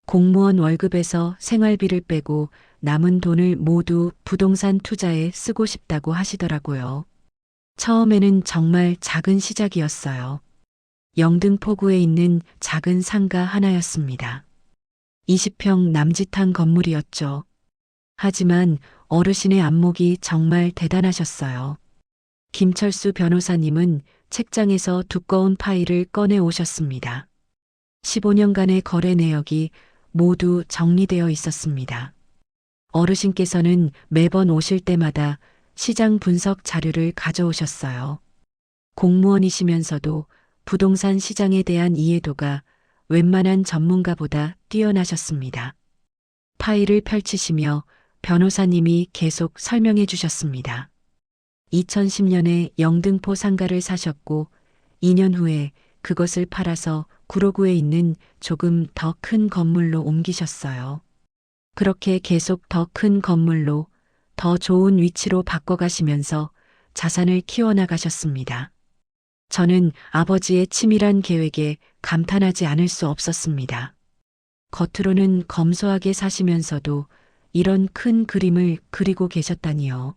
공무원 월급에서 생활비를 빼고 남은 돈을 모두 부동산 투자에 쓰고 싶다고 하시더라고요. 처음에는 정말 작은 시작이었어요. 영등포구에 있는 작은 상가 하나였습니다. 20평 남짓한 건물이었죠. 하지만 어르신의 안목이 정말 대단하셨어요. 김철수 변호사님은 책장에서 두꺼운 파일을 꺼내 오셨습니다. 15년간의 거래 내역이 모두 정리되어 있었습니다. 어르신께서는 매번 오실 때마다 시장 분석 자료를 가져오셨어요. 공무원이시면서도 부동산 시장에 대한 이해도가 웬만한 전문가보다 뛰어나셨습니다. 파일을 펼치시며 변호사님이 계속 설명해 주셨습니다. 2010년에 영등포 상가를 사셨고 2년 후에 그것을 팔아서 구로구에 있는 조금 더 큰 건물로 옮기셨어요. 그렇게 계속 더 큰 건물로 더 좋은 위치로 바꿔가시면서 자산을 키워나가셨습니다. 저는 아버지의 치밀한 계획에 감탄하지 않을 수 없었습니다. 겉으로는 검소하게 사시면서도 이런 큰 그림을 그리고 계셨다니요.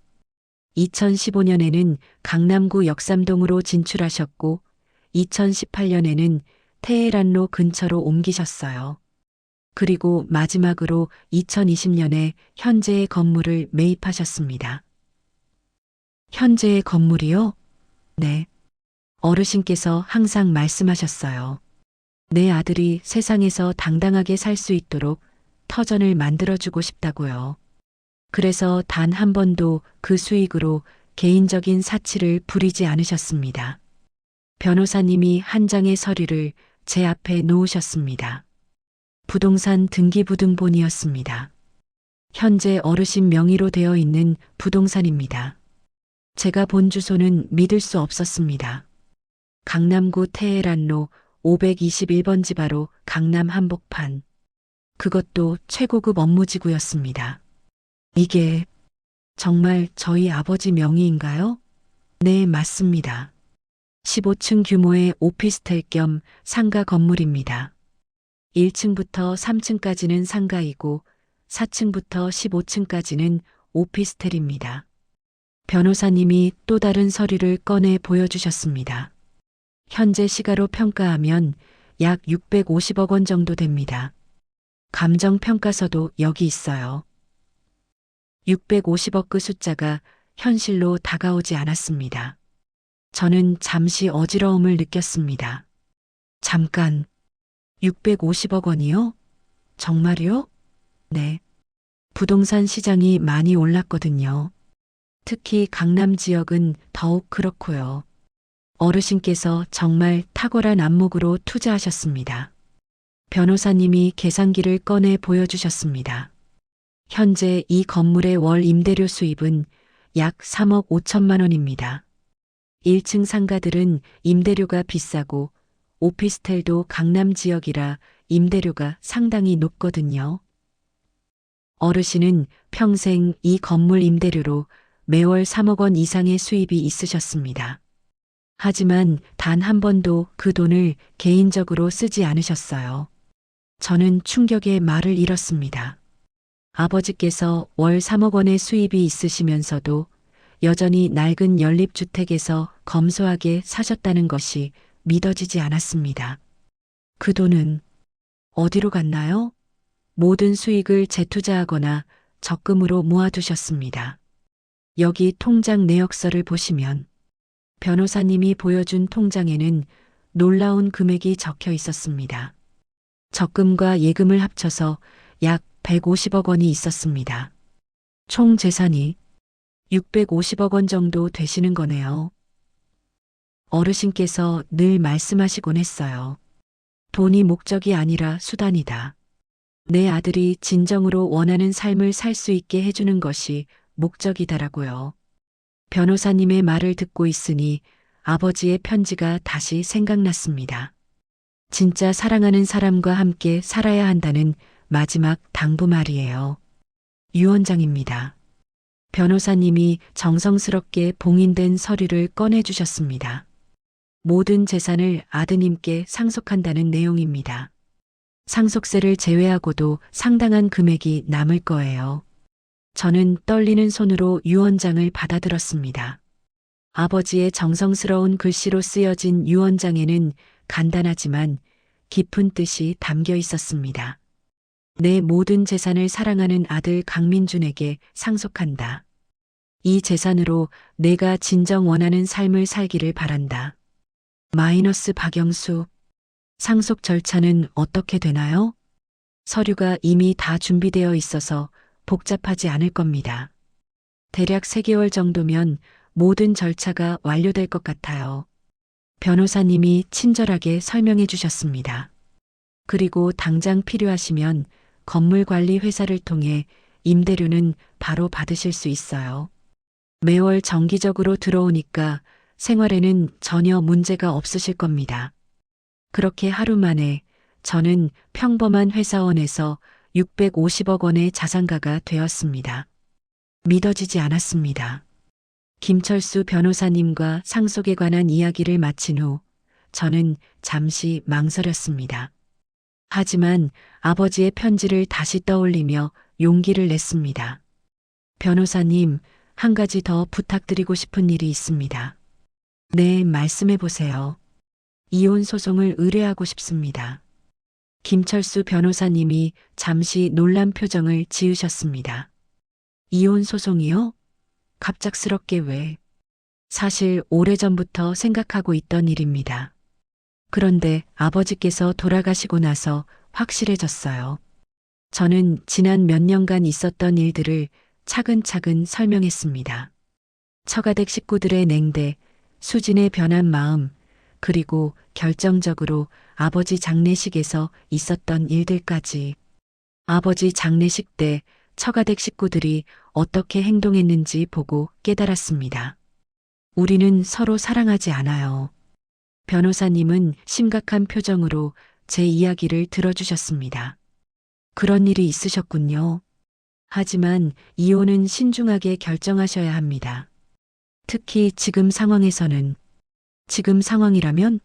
2015년에는 강남구 역삼동으로 진출하셨고 2018년에는 테헤란로 근처로 옮기셨어요. 그리고 마지막으로 2020년에 현재의 건물을 매입하셨습니다. 현재의 건물이요? 네. 어르신께서 항상 말씀하셨어요. 내 아들이 세상에서 당당하게 살 수 있도록 터전을 만들어주고 싶다고요. 그래서 단 한 번도 그 수익으로 개인적인 사치를 부리지 않으셨습니다. 변호사님이 한 장의 서류를 제 앞에 놓으셨습니다. 부동산 등기부등본이었습니다. 현재 어르신 명의로 되어 있는 부동산입니다. 제가 본 주소는 믿을 수 없었습니다. 강남구 테헤란로 521번지 바로 강남 한복판. 그것도 최고급 업무지구였습니다. 이게 정말 저희 아버지 명의인가요? 네, 맞습니다. 15층 규모의 오피스텔 겸 상가 건물입니다. 1층부터 3층까지는 상가이고 4층부터 15층까지는 오피스텔입니다. 변호사님이 또 다른 서류를 꺼내 보여주셨습니다. 현재 시가로 평가하면 약 650억 원 정도 됩니다. 감정평가서도 여기 있어요. 650억 그 숫자가 현실로 다가오지 않았습니다. 저는 잠시 어지러움을 느꼈습니다. 잠깐, 650억 원이요? 정말요? 네. 부동산 시장이 많이 올랐거든요. 특히 강남 지역은 더욱 그렇고요. 어르신께서 정말 탁월한 안목으로 투자하셨습니다. 변호사님이 계산기를 꺼내 보여주셨습니다. 현재 이 건물의 월 임대료 수입은 약 3억 5천만 원입니다. 1층 상가들은 임대료가 비싸고 오피스텔도 강남 지역이라 임대료가 상당히 높거든요. 어르신은 평생 이 건물 임대료로 매월 3억 원 이상의 수입이 있으셨습니다. 하지만 단 한 번도 그 돈을 개인적으로 쓰지 않으셨어요. 저는 충격의 말을 잃었습니다. 아버지께서 월 3억 원의 수입이 있으시면서도 여전히 낡은 연립주택에서 검소하게 사셨다는 것이 믿어지지 않았습니다. 그 돈은 어디로 갔나요? 모든 수익을 재투자하거나 적금으로 모아두셨습니다. 여기 통장 내역서를 보시면 변호사님이 보여준 통장에는 놀라운 금액이 적혀 있었습니다. 적금과 예금을 합쳐서 약 150억 원이 있었습니다. 총 재산이 650억 원 정도 되시는 거네요. 어르신께서 늘 말씀하시곤 했어요. 돈이 목적이 아니라 수단이다. 내 아들이 진정으로 원하는 삶을 살 수 있게 해주는 것이 목적이다라고요. 변호사님의 말을 듣고 있으니 아버지의 편지가 다시 생각났습니다. 진짜 사랑하는 사람과 함께 살아야 한다는 마지막 당부 말이에요. 유언장입니다. 변호사님이 정성스럽게 봉인된 서류를 꺼내주셨습니다. 모든 재산을 아드님께 상속한다는 내용입니다. 상속세를 제외하고도 상당한 금액이 남을 거예요. 저는 떨리는 손으로 유언장을 받아들었습니다. 아버지의 정성스러운 글씨로 쓰여진 유언장에는 간단하지만 깊은 뜻이 담겨 있었습니다. 내 모든 재산을 사랑하는 아들 강민준에게 상속한다. 이 재산으로 내가 진정 원하는 삶을 살기를 바란다. 마이너스 박영수. 상속 절차는 어떻게 되나요? 서류가 이미 다 준비되어 있어서 복잡하지 않을 겁니다. 대략 3개월 정도면 모든 절차가 완료될 것 같아요. 변호사님이 친절하게 설명해 주셨습니다. 그리고 당장 필요하시면 건물관리 회사를 통해 임대료는 바로 받으실 수 있어요. 매월 정기적으로 들어오니까 생활에는 전혀 문제가 없으실 겁니다. 그렇게 하루 만에 저는 평범한 회사원에서 650억 원의 자산가가 되었습니다. 믿어지지 않았습니다. 김철수 변호사님과 상속에 관한 이야기를 마친 후 저는 잠시 망설였습니다. 하지만 아버지의 편지를 다시 떠올리며 용기를 냈습니다. 변호사님, 한 가지 더 부탁드리고 싶은 일이 있습니다. 네, 말씀해 보세요. 이혼 소송을 의뢰하고 싶습니다. 김철수 변호사님이 잠시 놀란 표정을 지으셨습니다. 이혼 소송이요? 갑작스럽게 왜? 사실 오래전부터 생각하고 있던 일입니다. 그런데 아버지께서 돌아가시고 나서 확실해졌어요. 저는 지난 몇 년간 있었던 일들을 차근차근 설명했습니다. 처가댁 식구들의 냉대, 수진의 변한 마음, 그리고 결정적으로 아버지 장례식에서 있었던 일들까지. 아버지 장례식 때 처가댁 식구들이 어떻게 행동했는지 보고 깨달았습니다. 우리는 서로 사랑하지 않아요. 변호사님은 심각한 표정으로 제 이야기를 들어주셨습니다. 그런 일이 있으셨군요. 하지만 이혼은 신중하게 결정하셔야 합니다. 특히 지금 상황에서는. 지금 상황이라면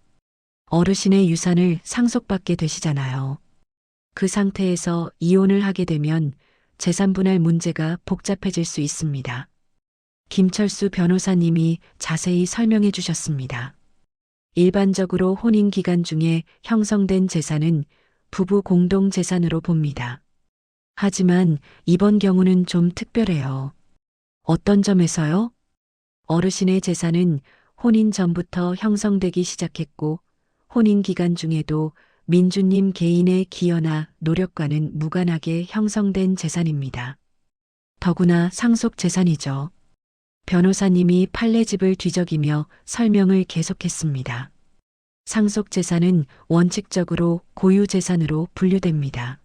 어르신의 유산을 상속받게 되시잖아요. 그 상태에서 이혼을 하게 되면 재산분할 문제가 복잡해질 수 있습니다. 김철수 변호사님이 자세히 설명해 주셨습니다. 일반적으로 혼인 기간 중에 형성된 재산은 부부 공동 재산으로 봅니다. 하지만 이번 경우는 좀 특별해요. 어떤 점에서요? 어르신의 재산은 혼인 전부터 형성되기 시작했고 혼인 기간 중에도 민주님 개인의 기여나 노력과는 무관하게 형성된 재산입니다. 더구나 상속 재산이죠. 변호사님이 판례집을 뒤적이며 설명을 계속했습니다. 상속 재산은 원칙적으로 고유 재산으로 분류됩니다.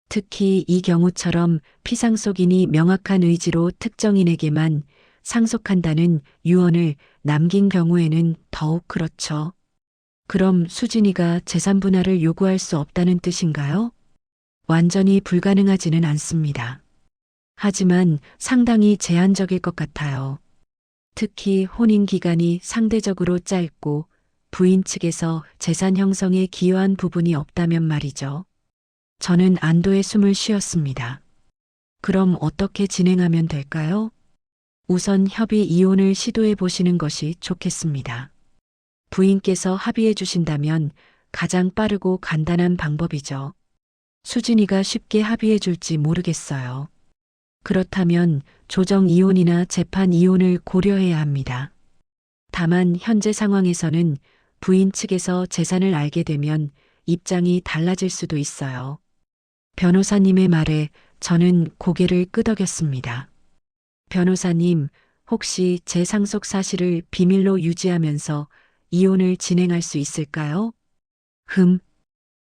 특히 이 경우처럼 피상속인이 명확한 의지로 특정인에게만 상속한다는 유언을 남긴 경우에는 더욱 그렇죠. 그럼 수진이가 재산 분할을 요구할 수 없다는 뜻인가요? 완전히 불가능하지는 않습니다. 하지만 상당히 제한적일 것 같아요. 특히 혼인 기간이 상대적으로 짧고 부인 측에서 재산 형성에 기여한 부분이 없다면 말이죠. 저는 안도의 숨을 쉬었습니다. 그럼 어떻게 진행하면 될까요? 우선 협의 이혼을 시도해 보시는 것이 좋겠습니다. 부인께서 합의해 주신다면 가장 빠르고 간단한 방법이죠. 수진이가 쉽게 합의해 줄지 모르겠어요. 그렇다면 조정 이혼이나 재판 이혼을 고려해야 합니다. 다만 현재 상황에서는 부인 측에서 재산을 알게 되면 입장이 달라질 수도 있어요. 변호사님의 말에 저는 고개를 끄덕였습니다. 변호사님, 혹시 제 상속 사실을 비밀로 유지하면서 이혼을 진행할 수 있을까요?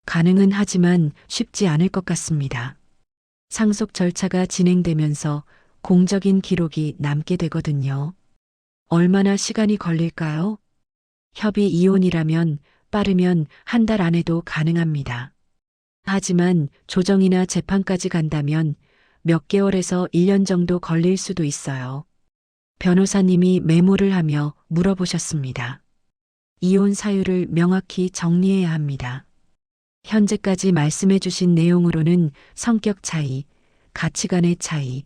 가능은 하지만 쉽지 않을 것 같습니다. 상속 절차가 진행되면서 공적인 기록이 남게 되거든요. 얼마나 시간이 걸릴까요? 협의 이혼이라면 빠르면 한 달 안에도 가능합니다. 하지만 조정이나 재판까지 간다면 몇 개월에서 1년 정도 걸릴 수도 있어요. 변호사님이 메모를 하며 물어보셨습니다. 이혼 사유를 명확히 정리해야 합니다. 현재까지 말씀해 주신 내용으로는 성격 차이, 가치관의 차이,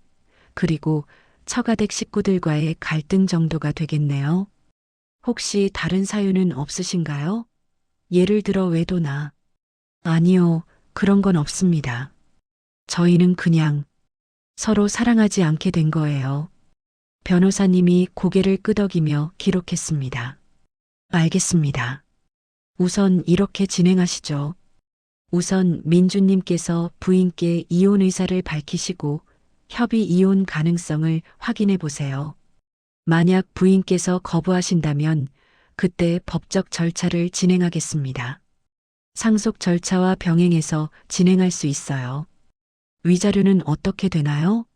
그리고 처가댁 식구들과의 갈등 정도가 되겠네요. 혹시 다른 사유는 없으신가요? 예를 들어 외도나. 아니요, 그런 건 없습니다. 저희는 그냥 서로 사랑하지 않게 된 거예요. 변호사님이 고개를 끄덕이며 기록했습니다. 알겠습니다. 우선 이렇게 진행하시죠. 우선 민주님께서 부인께 이혼 의사를 밝히시고 협의 이혼 가능성을 확인해 보세요. 만약 부인께서 거부하신다면 그때 법적 절차를 진행하겠습니다. 상속 절차와 병행해서 진행할 수 있어요. 위자료는 어떻게 되나요?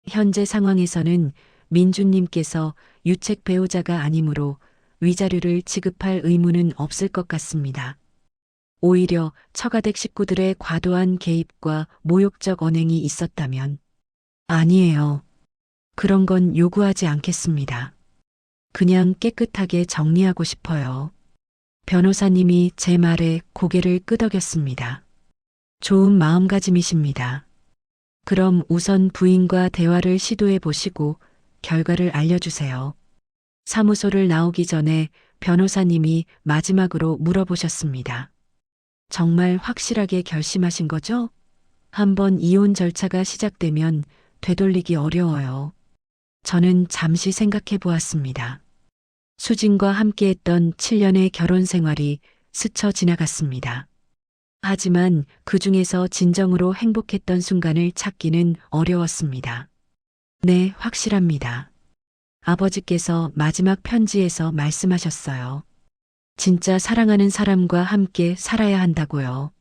현재 상황에서는 민주님께서 유책 배우자가 아니므로 위자료를 지급할 의무는 없을 것 같습니다. 오히려 처가댁 식구들의 과도한 개입과 모욕적 언행이 있었다면 아니에요. 그런 건 요구하지 않겠습니다. 그냥 깨끗하게 정리하고 싶어요. 변호사님이 제 말에 고개를 끄덕였습니다. 좋은 마음가짐이십니다. 그럼 우선 부인과 대화를 시도해 보시고 결과를 알려주세요. 사무소를 나오기 전에 변호사님이 마지막으로 물어보셨습니다. 정말 확실하게 결심하신 거죠? 한번 이혼 절차가 시작되면 되돌리기 어려워요. 저는 잠시 생각해 보았습니다. 수진과 함께했던 7년의 결혼 생활이 스쳐 지나갔습니다. 하지만 그 중에서 진정으로 행복했던 순간을 찾기는 어려웠습니다. 네, 확실합니다. 아버지께서 마지막 편지에서 말씀하셨어요. 진짜 사랑하는 사람과 함께 살아야 한다고요.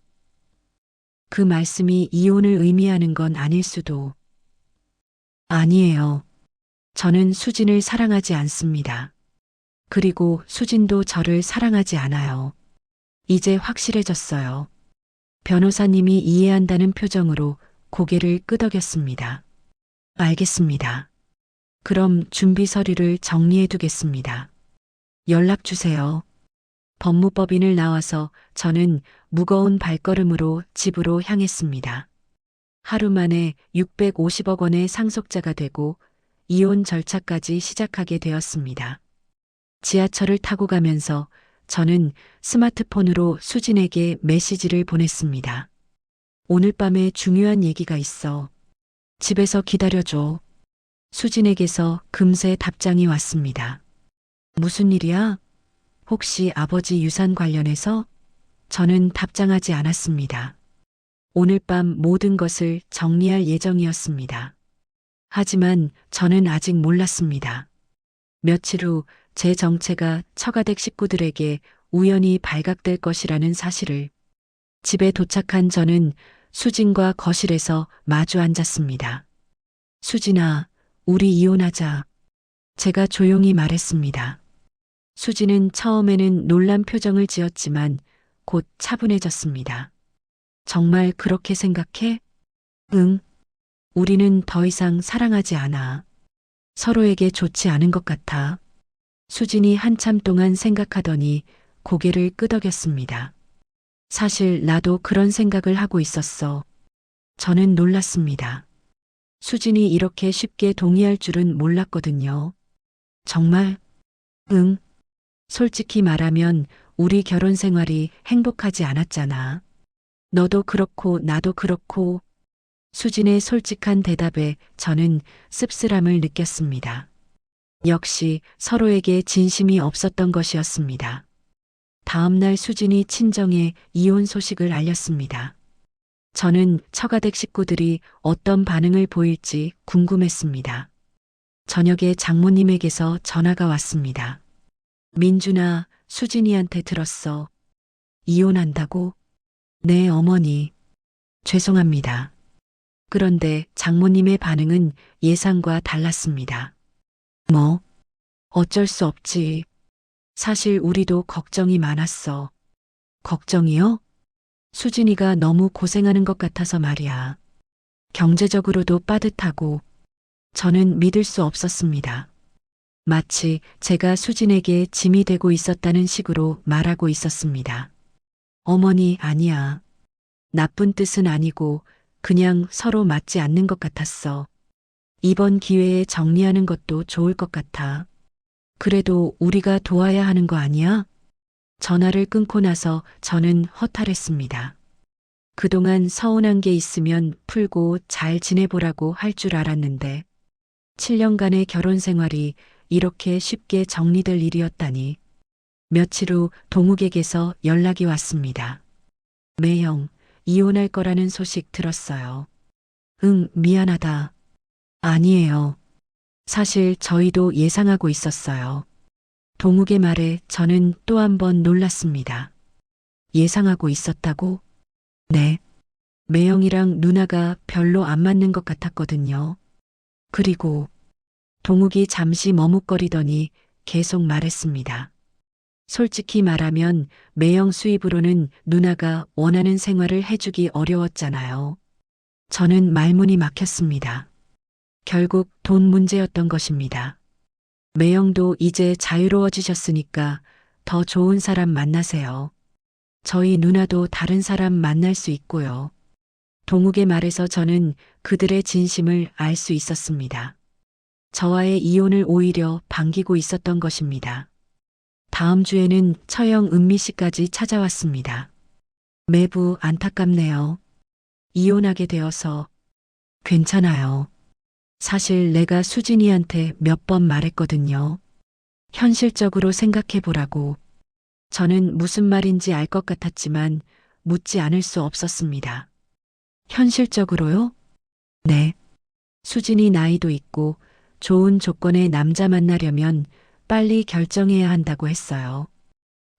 그 말씀이 이혼을 의미하는 건 아닐 수도. 아니에요. 저는 수진을 사랑하지 않습니다. 그리고 수진도 저를 사랑하지 않아요. 이제 확실해졌어요. 변호사님이 이해한다는 표정으로 고개를 끄덕였습니다. 알겠습니다. 그럼 준비 서류를 정리해 두겠습니다. 연락 주세요. 법무법인을 나와서 저는 무거운 발걸음으로 집으로 향했습니다. 하루 만에 650억 원의 상속자가 되고 이혼 절차까지 시작하게 되었습니다. 지하철을 타고 가면서 저는 스마트폰으로 수진에게 메시지를 보냈습니다. 오늘 밤에 중요한 얘기가 있어. 집에서 기다려줘. 수진에게서 금세 답장이 왔습니다. 무슨 일이야? 혹시 아버지 유산 관련해서? 저는 답장하지 않았습니다. 오늘 밤 모든 것을 정리할 예정이었습니다. 하지만 저는 아직 몰랐습니다. 며칠 후 제 정체가 처가댁 식구들에게 우연히 발각될 것이라는 사실을. 집에 도착한 저는 수진과 거실에서 마주 앉았습니다. 수진아, 우리 이혼하자. 제가 조용히 말했습니다. 수진은 처음에는 놀란 표정을 지었지만 곧 차분해졌습니다. 정말 그렇게 생각해? 응. 우리는 더 이상 사랑하지 않아. 서로에게 좋지 않은 것 같아. 수진이 한참 동안 생각하더니 고개를 끄덕였습니다. 사실 나도 그런 생각을 하고 있었어. 저는 놀랐습니다. 수진이 이렇게 쉽게 동의할 줄은 몰랐거든요. 정말? 응. 솔직히 말하면 우리 결혼 생활이 행복하지 않았잖아. 너도 그렇고 나도 그렇고. 수진의 솔직한 대답에 저는 씁쓸함을 느꼈습니다. 역시 서로에게 진심이 없었던 것이었습니다. 다음 날 수진이 친정에 이혼 소식을 알렸습니다. 저는 처가댁 식구들이 어떤 반응을 보일지 궁금했습니다. 저녁에 장모님에게서 전화가 왔습니다. 민준아, 수진이한테 들었어. 이혼한다고? 네, 어머니. 죄송합니다. 그런데 장모님의 반응은 예상과 달랐습니다. 뭐? 어쩔 수 없지. 사실 우리도 걱정이 많았어. 걱정이요? 수진이가 너무 고생하는 것 같아서 말이야. 경제적으로도 빠듯하고 저는 믿을 수 없었습니다. 마치 제가 수진에게 짐이 되고 있었다는 식으로 말하고 있었습니다. 어머니, 아니야. 나쁜 뜻은 아니고 그냥 서로 맞지 않는 것 같았어. 이번 기회에 정리하는 것도 좋을 것 같아. 그래도 우리가 도와야 하는 거 아니야? 전화를 끊고 나서 저는 허탈했습니다. 그동안 서운한 게 있으면 풀고 잘 지내보라고 할 줄 알았는데 7년간의 결혼 생활이 이렇게 쉽게 정리될 일이었다니. 며칠 후 동욱에게서 연락이 왔습니다. 매형, 이혼할 거라는 소식 들었어요. 응, 미안하다. 아니에요. 사실 저희도 예상하고 있었어요. 동욱의 말에 저는 또 한 번 놀랐습니다. 예상하고 있었다고? 네. 매형이랑 누나가 별로 안 맞는 것 같았거든요. 그리고 동욱이 잠시 머뭇거리더니 계속 말했습니다. 솔직히 말하면 매형 수입으로는 누나가 원하는 생활을 해주기 어려웠잖아요. 저는 말문이 막혔습니다. 결국 돈 문제였던 것입니다. 매형도 이제 자유로워지셨으니까 더 좋은 사람 만나세요. 저희 누나도 다른 사람 만날 수 있고요. 동욱의 말에서 저는 그들의 진심을 알 수 있었습니다. 저와의 이혼을 오히려 반기고 있었던 것입니다. 다음 주에는 처형 은미 씨까지 찾아왔습니다. 매부 안타깝네요. 이혼하게 되어서. 괜찮아요. 사실 내가 수진이한테 몇 번 말했거든요. 현실적으로 생각해 보라고. 저는 무슨 말인지 알 것 같았지만 묻지 않을 수 없었습니다. 현실적으로요? 네. 수진이 나이도 있고 좋은 조건의 남자 만나려면 빨리 결정해야 한다고 했어요.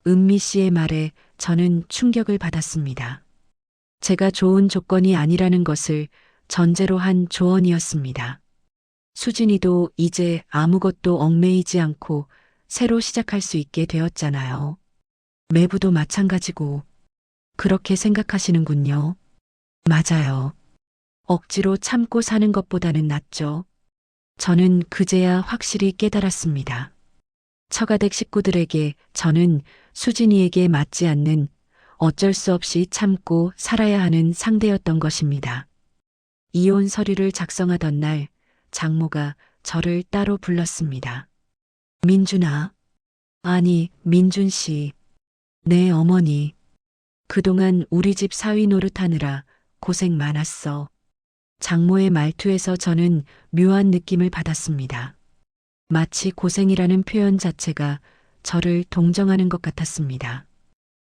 은미 씨의 말에 저는 충격을 받았습니다. 제가 좋은 조건이 아니라는 것을 전제로 한 조언이었습니다. 수진이도 이제 아무것도 얽매이지 않고 새로 시작할 수 있게 되었잖아요. 매부도 마찬가지고 그렇게 생각하시는군요. 맞아요. 억지로 참고 사는 것보다는 낫죠. 저는 그제야 확실히 깨달았습니다. 처가댁 식구들에게 저는 수진이에게 맞지 않는 어쩔 수 없이 참고 살아야 하는 상대였던 것입니다. 이혼 서류를 작성하던 날 장모가 저를 따로 불렀습니다. 민준아. 아니, 민준 씨. 네, 어머니. 그동안 우리 집 사위 노릇하느라 고생 많았어. 장모의 말투에서 저는 묘한 느낌을 받았습니다. 마치 고생이라는 표현 자체가 저를 동정하는 것 같았습니다.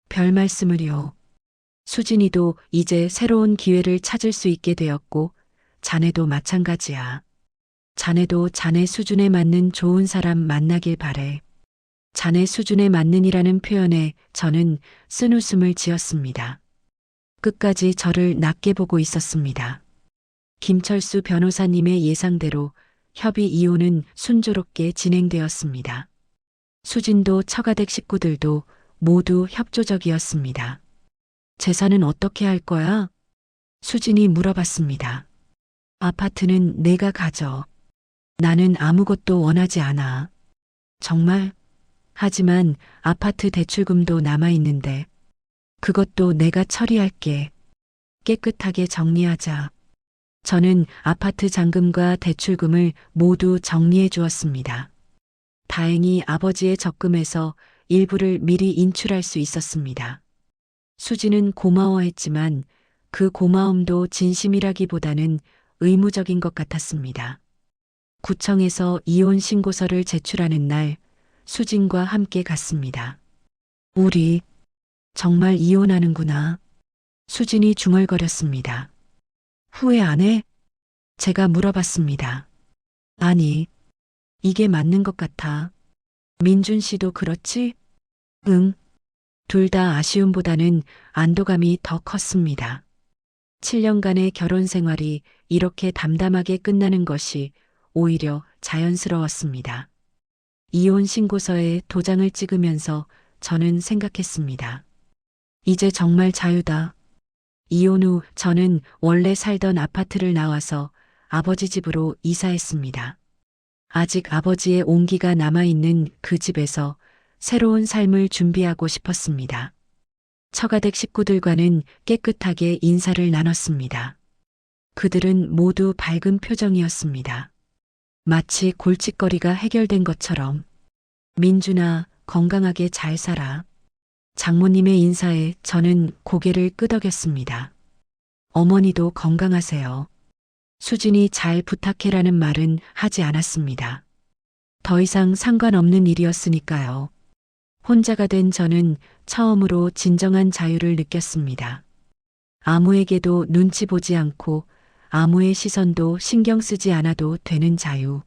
별 말씀을요. 수진이도 이제 새로운 기회를 찾을 수 있게 되었고 자네도 마찬가지야. 자네도 자네 수준에 맞는 좋은 사람 만나길 바래. 자네 수준에 맞는이라는 표현에 저는 쓴웃음을 지었습니다. 끝까지 저를 낮게 보고 있었습니다. 김철수 변호사님의 예상대로 협의 이혼은 순조롭게 진행되었습니다. 수진도 처가댁 식구들도 모두 협조적이었습니다. 재산은 어떻게 할 거야? 수진이 물어봤습니다. 아파트는 내가 가져. 나는 아무것도 원하지 않아. 정말? 하지만 아파트 대출금도 남아있는데 그것도 내가 처리할게. 깨끗하게 정리하자. 저는 아파트 잔금과 대출금을 모두 정리해 주었습니다. 다행히 아버지의 적금에서 일부를 미리 인출할 수 있었습니다. 수지는 고마워했지만 그 고마움도 진심이라기보다는 의무적인 것 같았습니다. 구청에서 이혼 신고서를 제출하는 날 수진과 함께 갔습니다. 우리 정말 이혼하는구나. 수진이 중얼거렸습니다. 후회 안 해? 제가 물어봤습니다. 아니, 이게 맞는 것 같아. 민준 씨도 그렇지? 응. 둘 다 아쉬움보다는 안도감이 더 컸습니다. 7년간의 결혼 생활이 이렇게 담담하게 끝나는 것이 오히려 자연스러웠습니다. 이혼 신고서에 도장을 찍으면서 저는 생각했습니다. 이제 정말 자유다. 이혼 후 저는 원래 살던 아파트를 나와서 아버지 집으로 이사했습니다. 아직 아버지의 온기가 남아있는 그 집에서 새로운 삶을 준비하고 싶었습니다. 처가댁 식구들과는 깨끗하게 인사를 나눴습니다. 그들은 모두 밝은 표정이었습니다. 마치 골칫거리가 해결된 것처럼. 민준아, 건강하게 잘 살아. 장모님의 인사에 저는 고개를 끄덕였습니다. 어머니도 건강하세요. 수진이 잘 부탁해라는 말은 하지 않았습니다. 더 이상 상관없는 일이었으니까요. 혼자가 된 저는 처음으로 진정한 자유를 느꼈습니다. 아무에게도 눈치 보지 않고 아무의 시선도 신경 쓰지 않아도 되는 자유.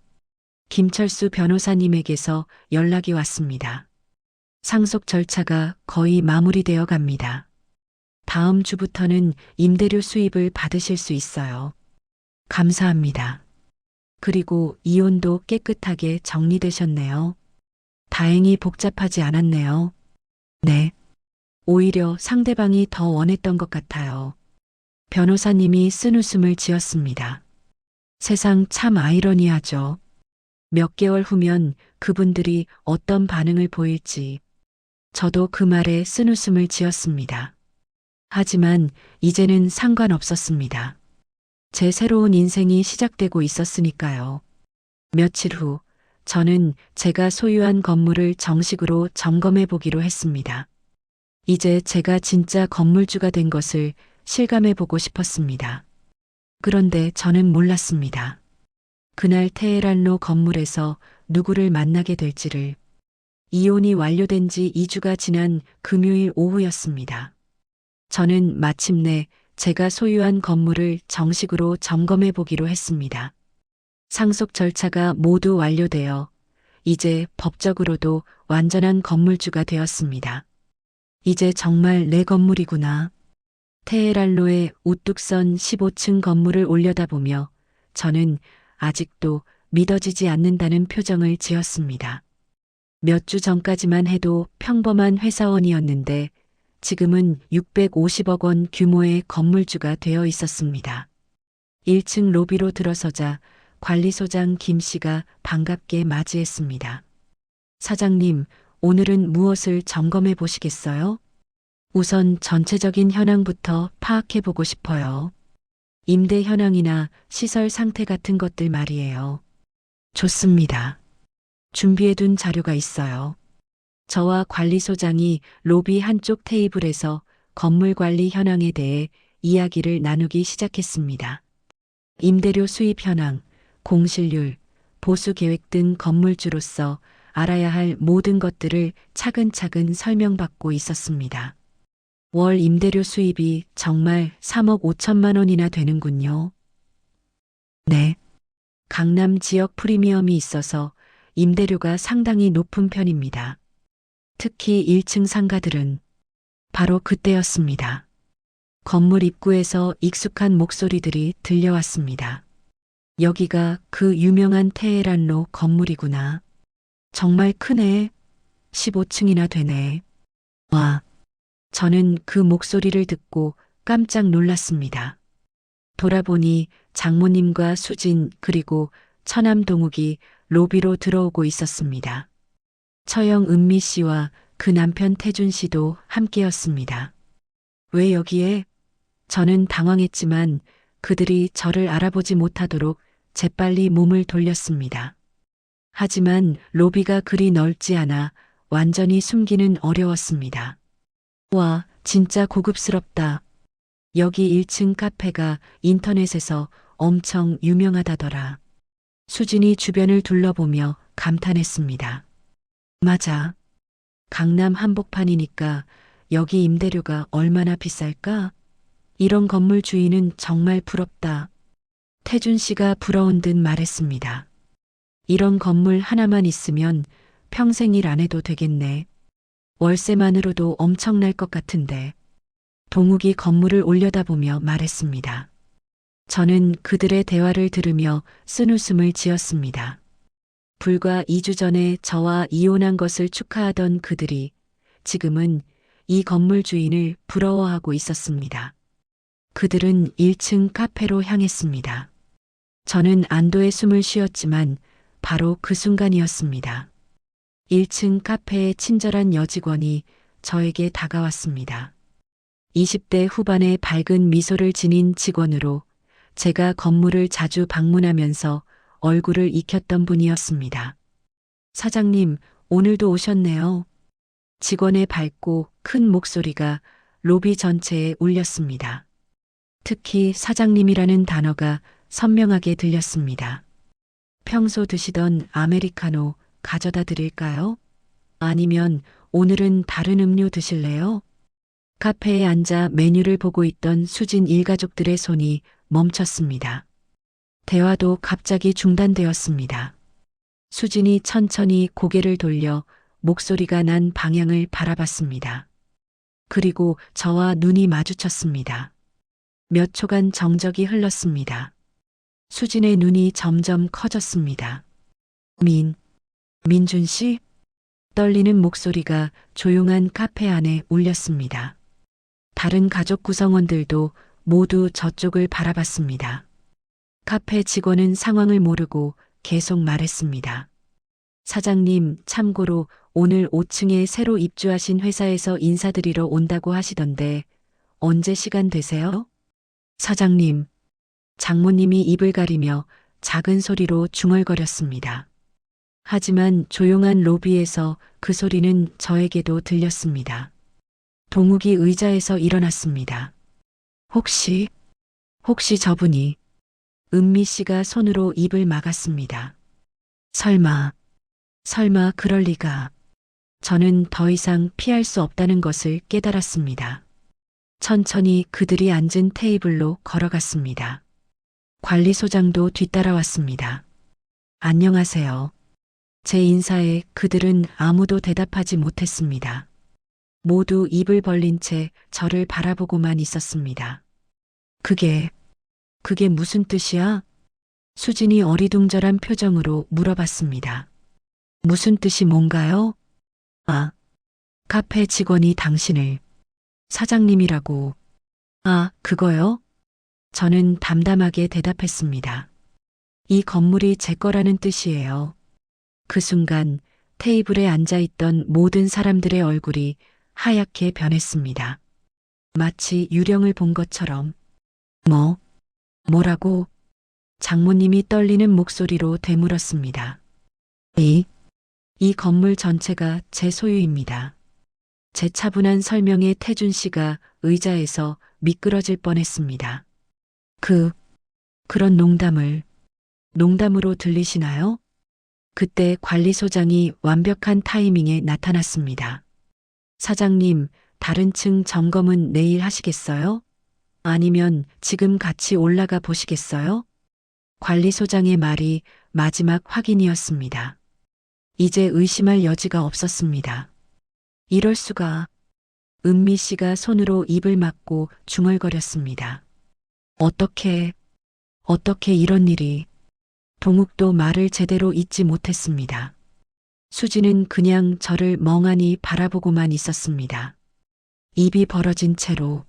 김철수 변호사님에게서 연락이 왔습니다. 상속 절차가 거의 마무리되어 갑니다. 다음 주부터는 임대료 수입을 받으실 수 있어요. 감사합니다. 그리고 이혼도 깨끗하게 정리되셨네요. 다행히 복잡하지 않았네요. 네. 오히려 상대방이 더 원했던 것 같아요. 변호사님이 쓴웃음을 지었습니다. 세상 참 아이러니하죠. 몇 개월 후면 그분들이 어떤 반응을 보일지. 저도 그 말에 쓴웃음을 지었습니다. 하지만 이제는 상관없었습니다. 제 새로운 인생이 시작되고 있었으니까요. 며칠 후, 저는 제가 소유한 건물을 정식으로 점검해 보기로 했습니다. 이제 제가 진짜 건물주가 된 것을 실감해 보고 싶었습니다. 그런데 저는 몰랐습니다. 그날 테헤란로 건물에서 누구를 만나게 될지를. 이혼이 완료된 지 2주가 지난 금요일 오후였습니다. 저는 마침내 제가 소유한 건물을 정식으로 점검해 보기로 했습니다. 상속 절차가 모두 완료되어 이제 법적으로도 완전한 건물주가 되었습니다. 이제 정말 내 건물이구나. 테헤란로의 우뚝 선 15층 건물을 올려다보며 저는 아직도 믿어지지 않는다는 표정을 지었습니다. 몇 주 전까지만 해도 평범한 회사원이었는데 지금은 650억 원 규모의 건물주가 되어 있었습니다. 1층 로비로 들어서자 관리소장 김 씨가 반갑게 맞이했습니다. 사장님, 오늘은 무엇을 점검해 보시겠어요? 우선 전체적인 현황부터 파악해 보고 싶어요. 임대 현황이나 시설 상태 같은 것들 말이에요. 좋습니다. 준비해둔 자료가 있어요. 저와 관리소장이 로비 한쪽 테이블에서 건물 관리 현황에 대해 이야기를 나누기 시작했습니다. 임대료 수입 현황, 공실률, 보수 계획 등 건물주로서 알아야 할 모든 것들을 차근차근 설명받고 있었습니다. 월 임대료 수입이 정말 3억 5천만 원이나 되는군요. 네. 강남 지역 프리미엄이 있어서 임대료가 상당히 높은 편입니다. 특히 1층 상가들은 바로 그때였습니다. 건물 입구에서 익숙한 목소리들이 들려왔습니다. 여기가 그 유명한 테헤란로 건물이구나. 정말 크네. 15층이나 되네. 와. 저는 그 목소리를 듣고 깜짝 놀랐습니다. 돌아보니 장모님과 수진 그리고 처남 동욱이 로비로 들어오고 있었습니다. 처형 은미 씨와 그 남편 태준 씨도 함께였습니다. 왜 여기에? 저는 당황했지만 그들이 저를 알아보지 못하도록 재빨리 몸을 돌렸습니다. 하지만 로비가 그리 넓지 않아 완전히 숨기는 어려웠습니다. 와, 진짜 고급스럽다. 여기 1층 카페가 인터넷에서 엄청 유명하다더라. 수진이 주변을 둘러보며 감탄했습니다. 맞아. 강남 한복판이니까 여기 임대료가 얼마나 비쌀까? 이런 건물 주인은 정말 부럽다. 태준 씨가 부러운 듯 말했습니다. 이런 건물 하나만 있으면 평생 일 안 해도 되겠네. 월세만으로도 엄청날 것 같은데. 동욱이 건물을 올려다보며 말했습니다. 저는 그들의 대화를 들으며 쓴웃음을 지었습니다. 불과 2주 전에 저와 이혼한 것을 축하하던 그들이 지금은 이 건물 주인을 부러워하고 있었습니다. 그들은 1층 카페로 향했습니다. 저는 안도의 숨을 쉬었지만 바로 그 순간이었습니다. 1층 카페의 친절한 여직원이 저에게 다가왔습니다. 20대 후반의 밝은 미소를 지닌 직원으로 제가 건물을 자주 방문하면서 얼굴을 익혔던 분이었습니다. 사장님, 오늘도 오셨네요. 직원의 밝고 큰 목소리가 로비 전체에 울렸습니다. 특히 사장님이라는 단어가 선명하게 들렸습니다. 평소 드시던 아메리카노 가져다 드릴까요? 아니면 오늘은 다른 음료 드실래요? 카페에 앉아 메뉴를 보고 있던 수진 일가족들의 손이 멈췄습니다. 대화도 갑자기 중단되었습니다. 수진이 천천히 고개를 돌려 목소리가 난 방향을 바라봤습니다. 그리고 저와 눈이 마주쳤습니다. 몇 초간 정적이 흘렀습니다. 수진의 눈이 점점 커졌습니다. 민준 씨? 떨리는 목소리가 조용한 카페 안에 울렸습니다. 다른 가족 구성원들도 모두 저쪽을 바라봤습니다. 카페 직원은 상황을 모르고 계속 말했습니다. 사장님, 참고로 오늘 5층에 새로 입주하신 회사에서 인사드리러 온다고 하시던데 언제 시간 되세요? 사장님, 장모님이 입을 가리며 작은 소리로 중얼거렸습니다. 하지만 조용한 로비에서 그 소리는 저에게도 들렸습니다. 동욱이 의자에서 일어났습니다. 혹시 저분이 은미 씨가 손으로 입을 막았습니다. 설마 그럴 리가. 저는 더 이상 피할 수 없다는 것을 깨달았습니다. 천천히 그들이 앉은 테이블로 걸어갔습니다. 관리소장도 뒤따라왔습니다. 안녕하세요. 제 인사에 그들은 아무도 대답하지 못했습니다. 모두 입을 벌린 채 저를 바라보고만 있었습니다. 그게 무슨 뜻이야? 수진이 어리둥절한 표정으로 물어봤습니다. 무슨 뜻이 뭔가요? 아, 카페 직원이 당신을 사장님이라고. 아, 그거요? 저는 담담하게 대답했습니다. 이 건물이 제 거라는 뜻이에요. 그 순간 테이블에 앉아있던 모든 사람들의 얼굴이 하얗게 변했습니다. 마치 유령을 본 것처럼. 뭐라고? 장모님이 떨리는 목소리로 되물었습니다. 이 건물 전체가 제 소유입니다. 제 차분한 설명에 태준 씨가 의자에서 미끄러질 뻔했습니다. 그런 농담으로 들리시나요? 그때 관리소장이 완벽한 타이밍에 나타났습니다. 사장님, 다른 층 점검은 내일 하시겠어요? 아니면 지금 같이 올라가 보시겠어요? 관리소장의 말이 마지막 확인이었습니다. 이제 의심할 여지가 없었습니다. 이럴 수가. 은미 씨가 손으로 입을 막고 중얼거렸습니다. 어떻게 이런 일이. 동욱도 말을 제대로 잇지 못했습니다. 수지는 그냥 저를 멍하니 바라보고만 있었습니다. 입이 벌어진 채로.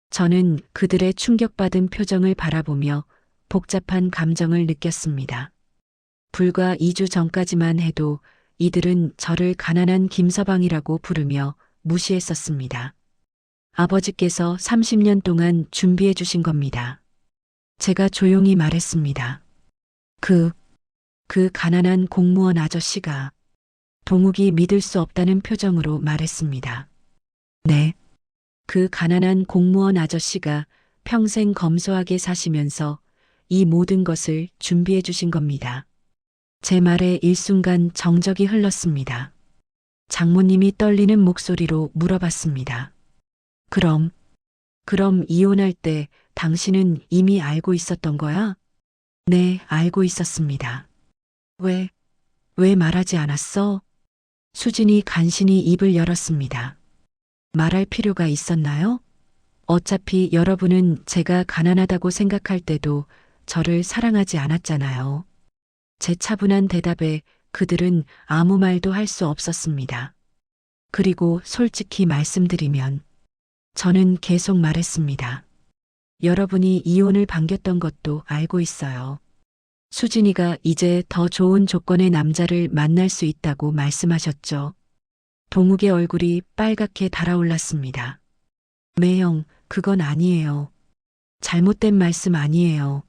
저는 그들의 충격받은 표정을 바라보며 복잡한 감정을 느꼈습니다. 불과 2주 전까지만 해도 이들은 저를 가난한 김서방이라고 부르며 무시했었습니다. 아버지께서 30년 동안 준비해 주신 겁니다. 제가 조용히 말했습니다. 그 가난한 공무원 아저씨가. 동욱이 믿을 수 없다는 표정으로 말했습니다. 네. 그 가난한 공무원 아저씨가 평생 검소하게 사시면서 이 모든 것을 준비해 주신 겁니다. 제 말에 일순간 정적이 흘렀습니다. 장모님이 떨리는 목소리로 물어봤습니다. 그럼 이혼할 때 당신은 이미 알고 있었던 거야? 네, 알고 있었습니다. 왜 말하지 않았어? 수진이 간신히 입을 열었습니다. 말할 필요가 있었나요? 어차피 여러분은 제가 가난하다고 생각할 때도 저를 사랑하지 않았잖아요. 제 차분한 대답에 그들은 아무 말도 할 수 없었습니다. 그리고 솔직히 말씀드리면 저는 계속 말했습니다. 여러분이 이혼을 반겼던 것도 알고 있어요. 수진이가 이제 더 좋은 조건의 남자를 만날 수 있다고 말씀하셨죠. 동욱의 얼굴이 빨갛게 달아올랐습니다. 매형, 그건 아니에요. 잘못된 말씀 아니에요.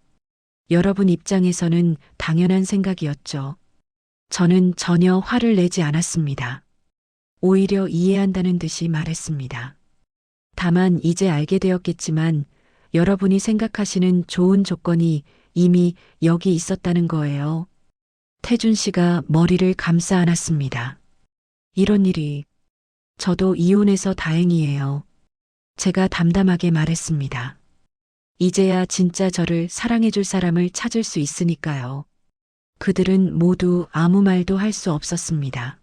여러분 입장에서는 당연한 생각이었죠. 저는 전혀 화를 내지 않았습니다. 오히려 이해한다는 듯이 말했습니다. 다만 이제 알게 되었겠지만 여러분이 생각하시는 좋은 조건이 이미 여기 있었다는 거예요. 태준 씨가 머리를 감싸 안았습니다. 이런 일이 저도 이혼해서 다행이에요. 제가 담담하게 말했습니다. 이제야 진짜 저를 사랑해줄 사람을 찾을 수 있으니까요. 그들은 모두 아무 말도 할 수 없었습니다.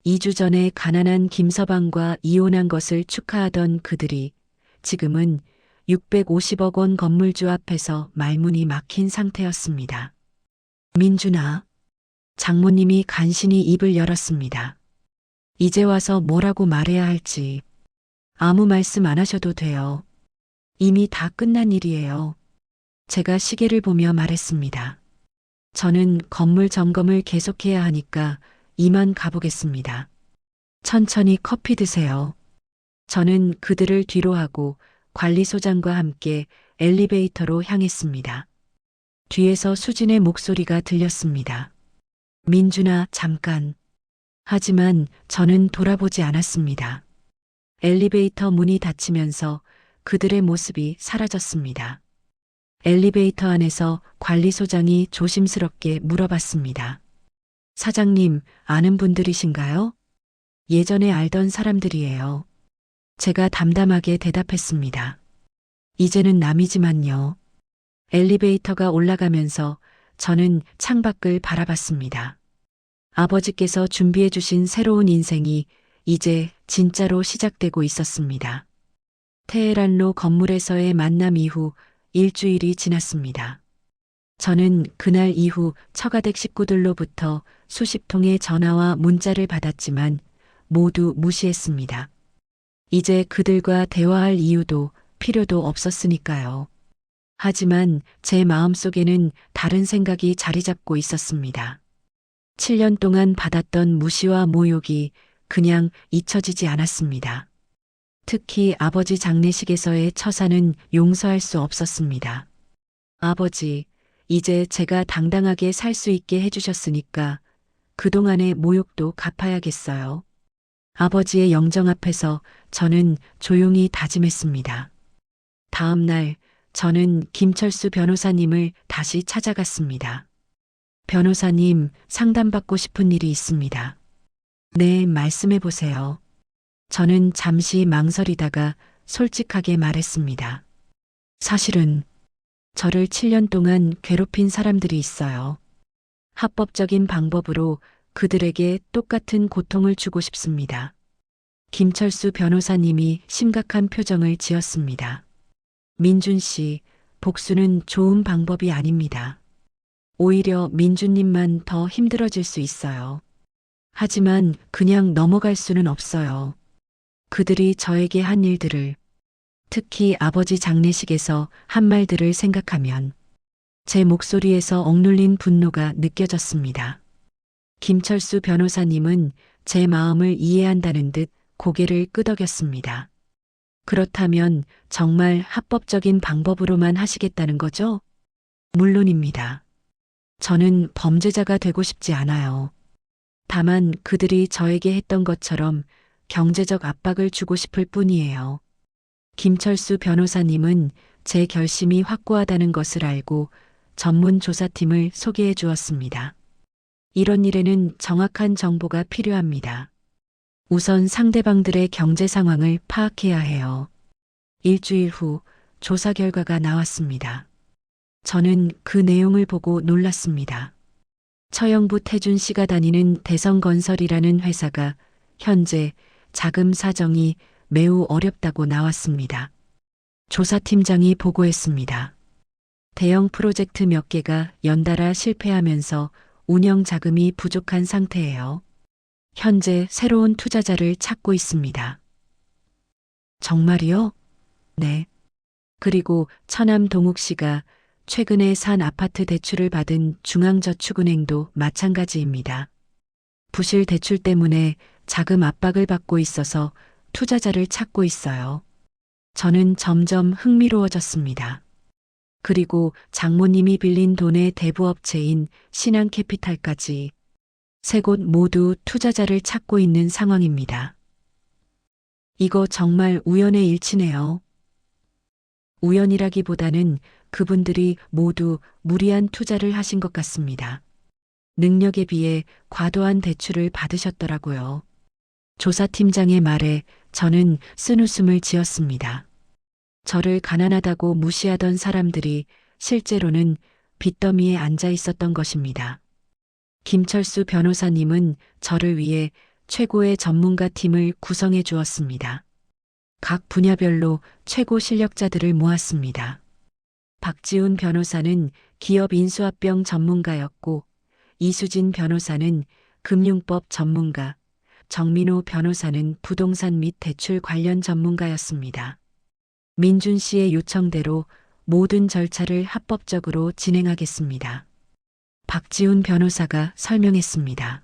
2주 전에 가난한 김서방과 이혼한 것을 축하하던 그들이 지금은 650억 원 건물주 앞에서 말문이 막힌 상태였습니다. 민준아, 장모님이 간신히 입을 열었습니다. 이제 와서 뭐라고 말해야 할지 아무 말씀 안 하셔도 돼요. 이미 다 끝난 일이에요. 제가 시계를 보며 말했습니다. 저는 건물 점검을 계속해야 하니까 이만 가보겠습니다. 천천히 커피 드세요. 저는 그들을 뒤로 하고 관리소장과 함께 엘리베이터로 향했습니다. 뒤에서 수진의 목소리가 들렸습니다. 민준아, 잠깐. 하지만 저는 돌아보지 않았습니다. 엘리베이터 문이 닫히면서 그들의 모습이 사라졌습니다. 엘리베이터 안에서 관리소장이 조심스럽게 물어봤습니다. 사장님, 아는 분들이신가요? 예전에 알던 사람들이에요. 제가 담담하게 대답했습니다. 이제는 남이지만요. 엘리베이터가 올라가면서 저는 창밖을 바라봤습니다. 아버지께서 준비해 주신 새로운 인생이 이제 진짜로 시작되고 있었습니다. 테헤란로 건물에서의 만남 이후 일주일이 지났습니다. 저는 그날 이후 처가댁 식구들로부터 수십 통의 전화와 문자를 받았지만 모두 무시했습니다. 이제 그들과 대화할 이유도 필요도 없었으니까요. 하지만 제 마음속에는 다른 생각이 자리 잡고 있었습니다. 7년 동안 받았던 무시와 모욕이 그냥 잊혀지지 않았습니다. 특히 아버지 장례식에서의 처사는 용서할 수 없었습니다. 아버지, 이제 제가 당당하게 살 수 있게 해주셨으니까 그동안의 모욕도 갚아야겠어요. 아버지의 영정 앞에서 저는 조용히 다짐했습니다. 다음 날 저는 김철수 변호사님을 다시 찾아갔습니다. 변호사님, 상담받고 싶은 일이 있습니다. 네, 말씀해 보세요. 저는 잠시 망설이다가 솔직하게 말했습니다. 사실은 저를 7년 동안 괴롭힌 사람들이 있어요. 합법적인 방법으로 그들에게 똑같은 고통을 주고 싶습니다. 김철수 변호사님이 심각한 표정을 지었습니다. 민준 씨, 복수는 좋은 방법이 아닙니다. 오히려 민준님만 더 힘들어질 수 있어요. 하지만 그냥 넘어갈 수는 없어요. 그들이 저에게 한 일들을, 특히 아버지 장례식에서 한 말들을 생각하면 제 목소리에서 억눌린 분노가 느껴졌습니다. 김철수 변호사님은 제 마음을 이해한다는 듯 고개를 끄덕였습니다. 그렇다면 정말 합법적인 방법으로만 하시겠다는 거죠? 물론입니다. 저는 범죄자가 되고 싶지 않아요. 다만 그들이 저에게 했던 것처럼 경제적 압박을 주고 싶을 뿐이에요. 김철수 변호사님은 제 결심이 확고하다는 것을 알고 전문 조사팀을 소개해 주었습니다. 이런 일에는 정확한 정보가 필요합니다. 우선 상대방들의 경제 상황을 파악해야 해요. 일주일 후 조사 결과가 나왔습니다. 저는 그 내용을 보고 놀랐습니다. 처형부 태준 씨가 다니는 대성건설이라는 회사가 현재 자금 사정이 매우 어렵다고 나왔습니다. 조사팀장이 보고했습니다. 대형 프로젝트 몇 개가 연달아 실패하면서 운영 자금이 부족한 상태예요. 현재 새로운 투자자를 찾고 있습니다. 정말이요? 네. 그리고 처남 동욱 씨가 최근에 산 아파트 대출을 받은 중앙저축은행도 마찬가지입니다. 부실 대출 때문에 자금 압박을 받고 있어서 투자자를 찾고 있어요. 저는 점점 흥미로워졌습니다. 그리고 장모님이 빌린 돈의 대부업체인 신한캐피탈까지 세 곳 모두 투자자를 찾고 있는 상황입니다. 이거 정말 우연의 일치네요. 우연이라기보다는 그분들이 모두 무리한 투자를 하신 것 같습니다. 능력에 비해 과도한 대출을 받으셨더라고요. 조사팀장의 말에 저는 쓴웃음을 지었습니다. 저를 가난하다고 무시하던 사람들이 실제로는 빚더미에 앉아 있었던 것입니다. 김철수 변호사님은 저를 위해 최고의 전문가 팀을 구성해 주었습니다. 각 분야별로 최고 실력자들을 모았습니다. 박지훈 변호사는 기업 인수합병 전문가였고, 이수진 변호사는 금융법 전문가, 정민호 변호사는 부동산 및 대출 관련 전문가였습니다. 민준 씨의 요청대로 모든 절차를 합법적으로 진행하겠습니다. 박지훈 변호사가 설명했습니다.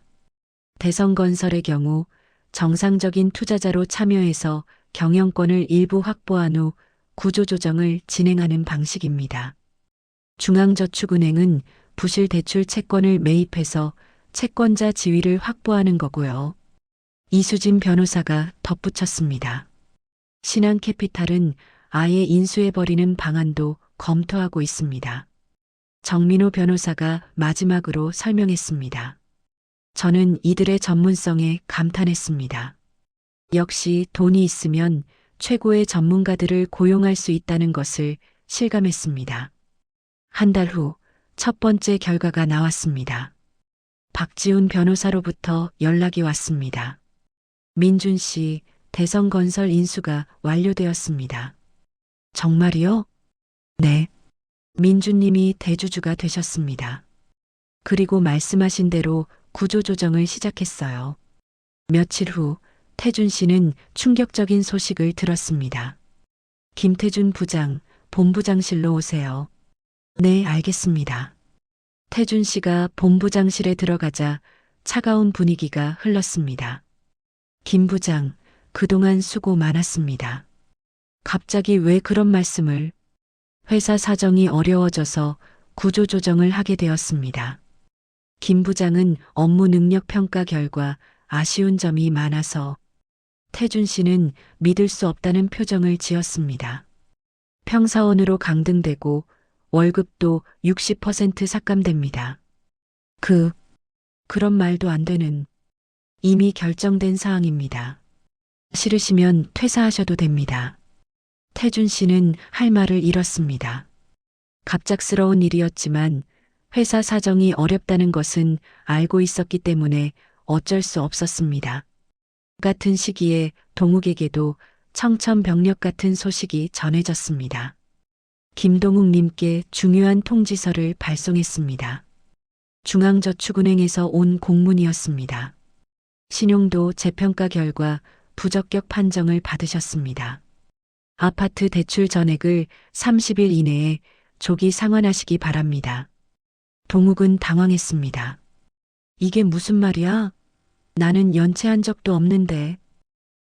대성건설의 경우 정상적인 투자자로 참여해서 경영권을 일부 확보한 후 구조조정을 진행하는 방식입니다. 중앙저축은행은 부실 대출 채권을 매입해서 채권자 지위를 확보하는 거고요. 이수진 변호사가 덧붙였습니다. 신한캐피탈은 아예 인수해버리는 방안도 검토하고 있습니다. 정민호 변호사가 마지막으로 설명했습니다. 저는 이들의 전문성에 감탄했습니다. 역시 돈이 있으면 최고의 전문가들을 고용할 수 있다는 것을 실감했습니다. 한 달 후 첫 번째 결과가 나왔습니다. 박지훈 변호사로부터 연락이 왔습니다. 민준 씨, 대성건설 인수가 완료되었습니다. 정말이요? 네. 민준님이 대주주가 되셨습니다. 그리고 말씀하신 대로 구조조정을 시작했어요. 며칠 후 태준 씨는 충격적인 소식을 들었습니다. 김태준 부장, 본부장실로 오세요. 네, 알겠습니다. 태준 씨가 본부장실에 들어가자 차가운 분위기가 흘렀습니다. 김 부장, 그동안 수고 많았습니다. 갑자기 왜 그런 말씀을? 회사 사정이 어려워져서 구조조정을 하게 되었습니다. 김 부장은 업무 능력 평가 결과 아쉬운 점이 많아서 태준 씨는 믿을 수 없다는 표정을 지었습니다. 평사원으로 강등되고 월급도 60% 삭감됩니다. 그런 말도 안 되는 이미 결정된 사항입니다. 싫으시면 퇴사하셔도 됩니다. 태준 씨는 할 말을 잃었습니다. 갑작스러운 일이었지만 회사 사정이 어렵다는 것은 알고 있었기 때문에 어쩔 수 없었습니다. 같은 시기에 동욱에게도 청천벽력 같은 소식이 전해졌습니다. 김동욱님께 중요한 통지서를 발송했습니다. 중앙저축은행에서 온 공문이었습니다. 신용도 재평가 결과 부적격 판정을 받으셨습니다. 아파트 대출 전액을 30일 이내에 조기 상환하시기 바랍니다. 동욱은 당황했습니다. 이게 무슨 말이야? 나는 연체한 적도 없는데.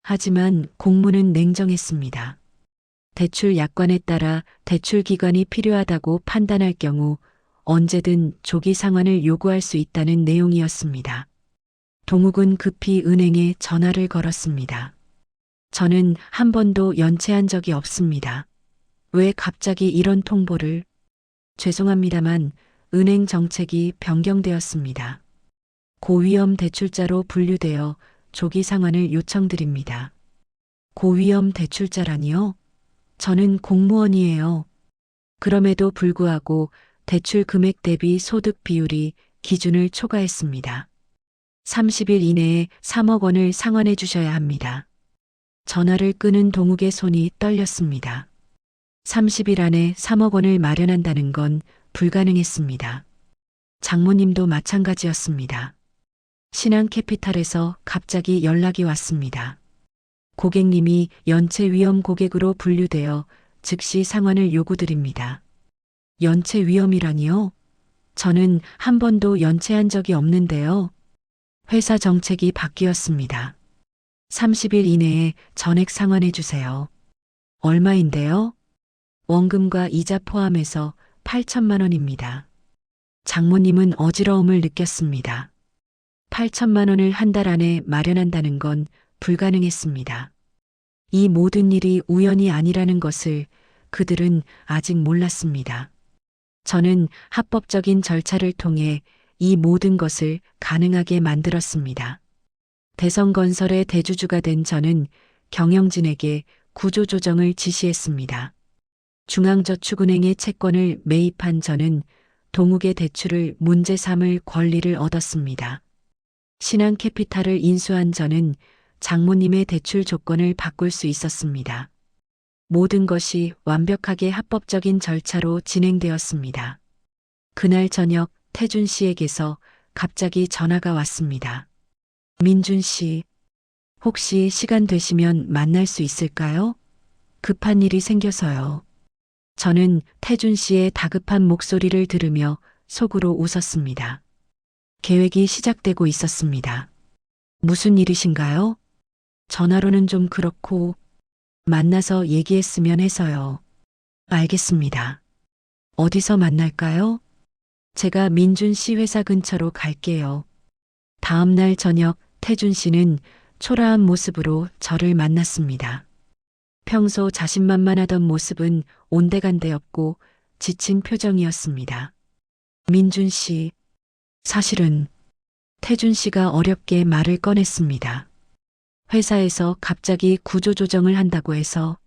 하지만 공문은 냉정했습니다. 대출 약관에 따라 대출 기간이 필요하다고 판단할 경우 언제든 조기 상환을 요구할 수 있다는 내용이었습니다. 동욱은 급히 은행에 전화를 걸었습니다. 저는 한 번도 연체한 적이 없습니다. 왜 갑자기 이런 통보를? 죄송합니다만 은행 정책이 변경되었습니다. 고위험 대출자로 분류되어 조기 상환을 요청드립니다. 고위험 대출자라니요? 저는 공무원이에요. 그럼에도 불구하고 대출 금액 대비 소득 비율이 기준을 초과했습니다. 30일 이내에 3억 원을 상환해 주셔야 합니다. 전화를 끄는 동욱의 손이 떨렸습니다. 30일 안에 3억 원을 마련한다는 건 불가능했습니다. 장모님도 마찬가지였습니다. 신한캐피탈에서 갑자기 연락이 왔습니다. 고객님이 연체 위험 고객으로 분류되어 즉시 상환을 요구드립니다. 연체 위험이라니요? 저는 한 번도 연체한 적이 없는데요. 회사 정책이 바뀌었습니다. 30일 이내에 전액 상환해 주세요. 얼마인데요? 원금과 이자 포함해서 8천만 원입니다. 장모님은 어지러움을 느꼈습니다. 8천만 원을 한 달 안에 마련한다는 건 불가능했습니다. 이 모든 일이 우연이 아니라는 것을 그들은 아직 몰랐습니다. 저는 합법적인 절차를 통해 이 모든 것을 가능하게 만들었습니다. 대성건설의 대주주가 된 저는 경영진에게 구조조정을 지시했습니다. 중앙저축은행의 채권을 매입한 저는 동욱의 대출을 문제 삼을 권리를 얻었습니다. 신한캐피탈을 인수한 저는 장모님의 대출 조건을 바꿀 수 있었습니다. 모든 것이 완벽하게 합법적인 절차로 진행되었습니다. 그날 저녁 태준 씨에게서 갑자기 전화가 왔습니다. 민준 씨, 혹시 시간 되시면 만날 수 있을까요? 급한 일이 생겨서요. 저는 태준 씨의 다급한 목소리를 들으며 속으로 웃었습니다. 계획이 시작되고 있었습니다. 무슨 일이신가요? 전화로는 좀 그렇고 만나서 얘기했으면 해서요. 알겠습니다. 어디서 만날까요? 제가 민준 씨 회사 근처로 갈게요. 다음 날 저녁 태준 씨는 초라한 모습으로 저를 만났습니다. 평소 자신만만하던 모습은 온데간데 없고 지친 표정이었습니다. 민준 씨, 사실은 태준 씨가 어렵게 말을 꺼냈습니다. 회사에서 갑자기 구조조정을 한다고 해서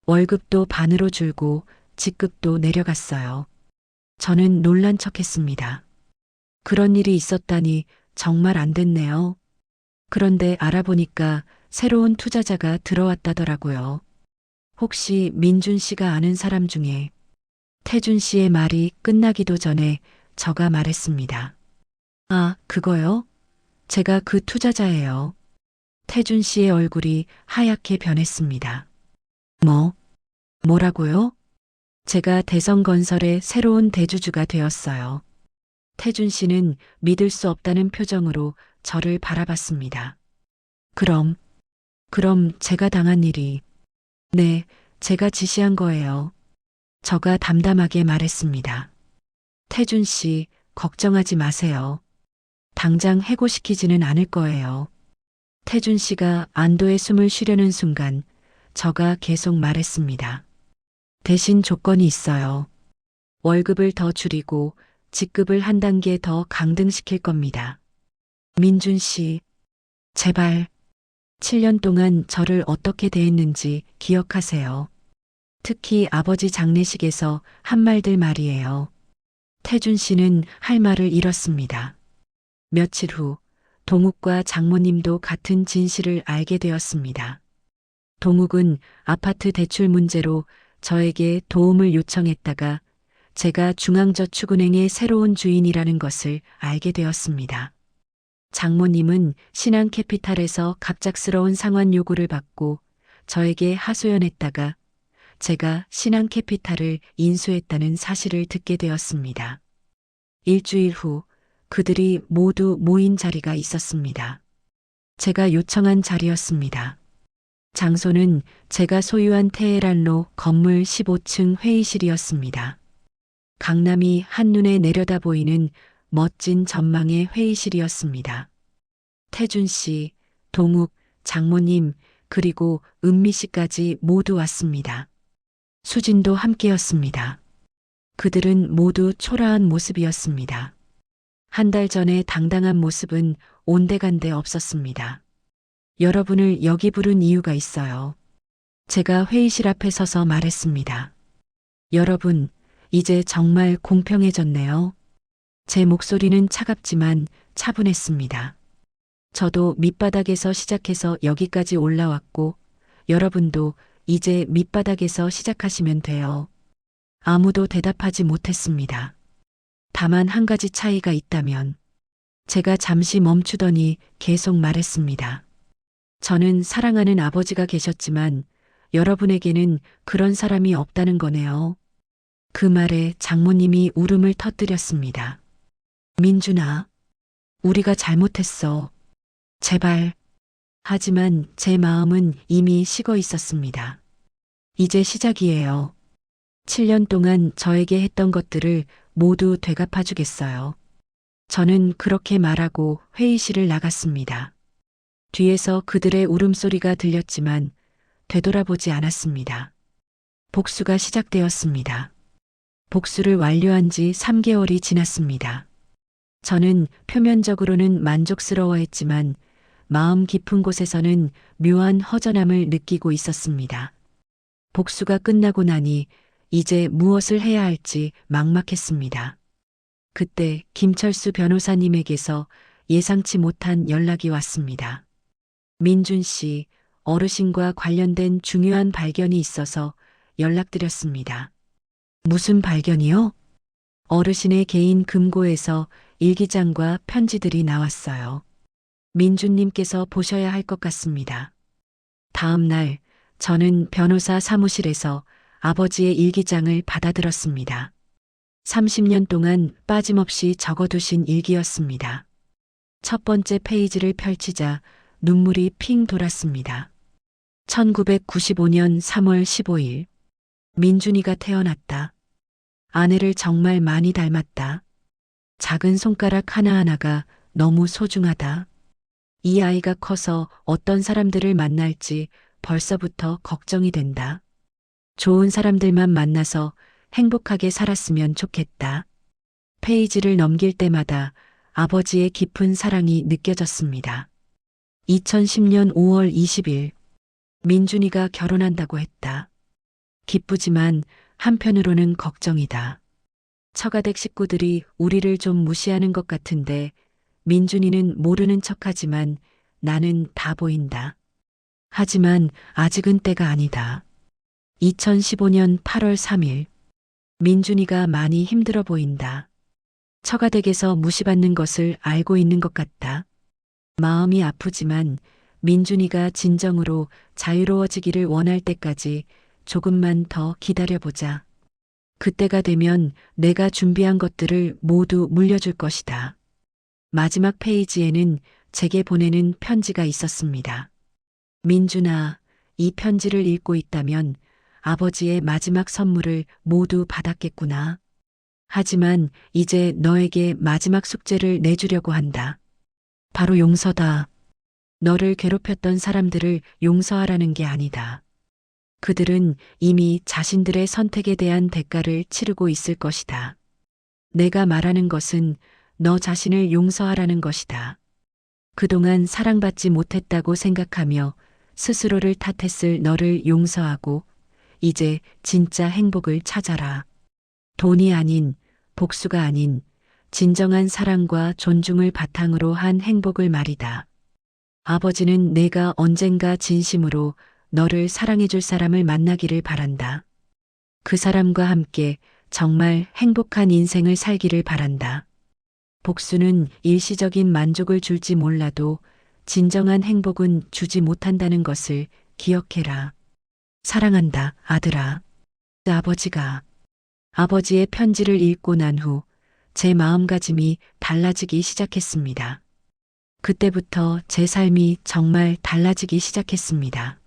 월급도 반으로 줄고 직급도 내려갔어요. 저는 놀란 척했습니다. 그런 일이 있었다니 정말 안 됐네요. 그런데 알아보니까 새로운 투자자가 들어왔다더라고요. 혹시 민준 씨가 아는 사람 중에 태준 씨의 말이 끝나기도 전에 저가 말했습니다. 아, 그거요? 제가 그 투자자예요. 태준 씨의 얼굴이 하얗게 변했습니다. 뭐라고요? 제가 대성건설의 새로운 대주주가 되었어요. 태준 씨는 믿을 수 없다는 표정으로 저를 바라봤습니다. 그럼 제가 당한 일이, 네, 제가 지시한 거예요. 저가 담담하게 말했습니다. 태준 씨, 걱정하지 마세요. 당장 해고시키지는 않을 거예요. 태준 씨가 안도의 숨을 쉬려는 순간 저가 계속 말했습니다. 대신 조건이 있어요. 월급을 더 줄이고 직급을 한 단계 더 강등시킬 겁니다. 민준 씨, 제발 7년 동안 저를 어떻게 대했는지 기억하세요. 특히 아버지 장례식에서 한 말들 말이에요. 태준 씨는 할 말을 잃었습니다. 며칠 후 동욱과 장모님도 같은 진실을 알게 되었습니다. 동욱은 아파트 대출 문제로 저에게 도움을 요청했다가 제가 중앙저축은행의 새로운 주인이라는 것을 알게 되었습니다. 장모님은 신한캐피탈에서 갑작스러운 상환 요구를 받고 저에게 하소연했다가 제가 신한캐피탈을 인수했다는 사실을 듣게 되었습니다. 일주일 후 그들이 모두 모인 자리가 있었습니다. 제가 요청한 자리였습니다. 장소는 제가 소유한 테헤란로 건물 15층 회의실이었습니다. 강남이 한눈에 내려다 보이는 멋진 전망의 회의실이었습니다. 태준 씨, 동욱, 장모님, 그리고 은미 씨까지 모두 왔습니다. 수진도 함께였습니다. 그들은 모두 초라한 모습이었습니다. 한 달 전에 당당한 모습은 온데간데 없었습니다. 여러분을 여기 부른 이유가 있어요. 제가 회의실 앞에 서서 말했습니다. 여러분, 이제 정말 공평해졌네요. 제 목소리는 차갑지만 차분했습니다. 저도 밑바닥에서 시작해서 여기까지 올라왔고 여러분도 이제 밑바닥에서 시작하시면 돼요. 아무도 대답하지 못했습니다. 다만 한 가지 차이가 있다면 제가 잠시 멈추더니 계속 말했습니다. 저는 사랑하는 아버지가 계셨지만 여러분에게는 그런 사람이 없다는 거네요. 그 말에 장모님이 울음을 터뜨렸습니다. 민준아, 우리가 잘못했어. 제발. 하지만 제 마음은 이미 식어 있었습니다. 이제 시작이에요. 7년 동안 저에게 했던 것들을 모두 되갚아 주겠어요. 저는 그렇게 말하고 회의실을 나갔습니다. 뒤에서 그들의 울음소리가 들렸지만 되돌아보지 않았습니다. 복수가 시작되었습니다. 복수를 완료한 지 3개월이 지났습니다. 저는 표면적으로는 만족스러워했지만 마음 깊은 곳에서는 묘한 허전함을 느끼고 있었습니다. 복수가 끝나고 나니 이제 무엇을 해야 할지 막막했습니다. 그때 김철수 변호사님에게서 예상치 못한 연락이 왔습니다. 민준 씨, 어르신과 관련된 중요한 발견이 있어서 연락드렸습니다. 무슨 발견이요? 어르신의 개인 금고에서 일기장과 편지들이 나왔어요. 민준님께서 보셔야 할 것 같습니다. 다음 날 저는 변호사 사무실에서 아버지의 일기장을 받아들었습니다. 30년 동안 빠짐없이 적어두신 일기였습니다. 첫 번째 페이지를 펼치자 눈물이 핑 돌았습니다. 1995년 3월 15일. 민준이가 태어났다. 아내를 정말 많이 닮았다. 작은 손가락 하나하나가 너무 소중하다. 이 아이가 커서 어떤 사람들을 만날지 벌써부터 걱정이 된다. 좋은 사람들만 만나서 행복하게 살았으면 좋겠다. 페이지를 넘길 때마다 아버지의 깊은 사랑이 느껴졌습니다. 2010년 5월 20일. 민준이가 결혼한다고 했다. 기쁘지만 한편으로는 걱정이다. 처가댁 식구들이 우리를 좀 무시하는 것 같은데 민준이는 모르는 척하지만 나는 다 보인다. 하지만 아직은 때가 아니다. 2015년 8월 3일. 민준이가 많이 힘들어 보인다. 처가댁에서 무시받는 것을 알고 있는 것 같다. 마음이 아프지만 민준이가 진정으로 자유로워지기를 원할 때까지 조금만 더 기다려보자. 그때가 되면 내가 준비한 것들을 모두 물려줄 것이다. 마지막 페이지에는 제게 보내는 편지가 있었습니다. 민준아, 이 편지를 읽고 있다면 아버지의 마지막 선물을 모두 받았겠구나. 하지만 이제 너에게 마지막 숙제를 내주려고 한다. 바로 용서다. 너를 괴롭혔던 사람들을 용서하라는 게 아니다. 그들은 이미 자신들의 선택에 대한 대가를 치르고 있을 것이다. 내가 말하는 것은 너 자신을 용서하라는 것이다. 그동안 사랑받지 못했다고 생각하며 스스로를 탓했을 너를 용서하고 이제 진짜 행복을 찾아라. 돈이 아닌, 복수가 아닌 진정한 사랑과 존중을 바탕으로 한 행복을 말이다. 아버지는 내가 언젠가 진심으로 너를 사랑해줄 사람을 만나기를 바란다. 그 사람과 함께 정말 행복한 인생을 살기를 바란다. 복수는 일시적인 만족을 줄지 몰라도 진정한 행복은 주지 못한다는 것을 기억해라. 사랑한다, 아들아. 아버지의 편지를 읽고 난 후 제 마음가짐이 달라지기 시작했습니다. 그때부터 제 삶이 정말 달라지기 시작했습니다.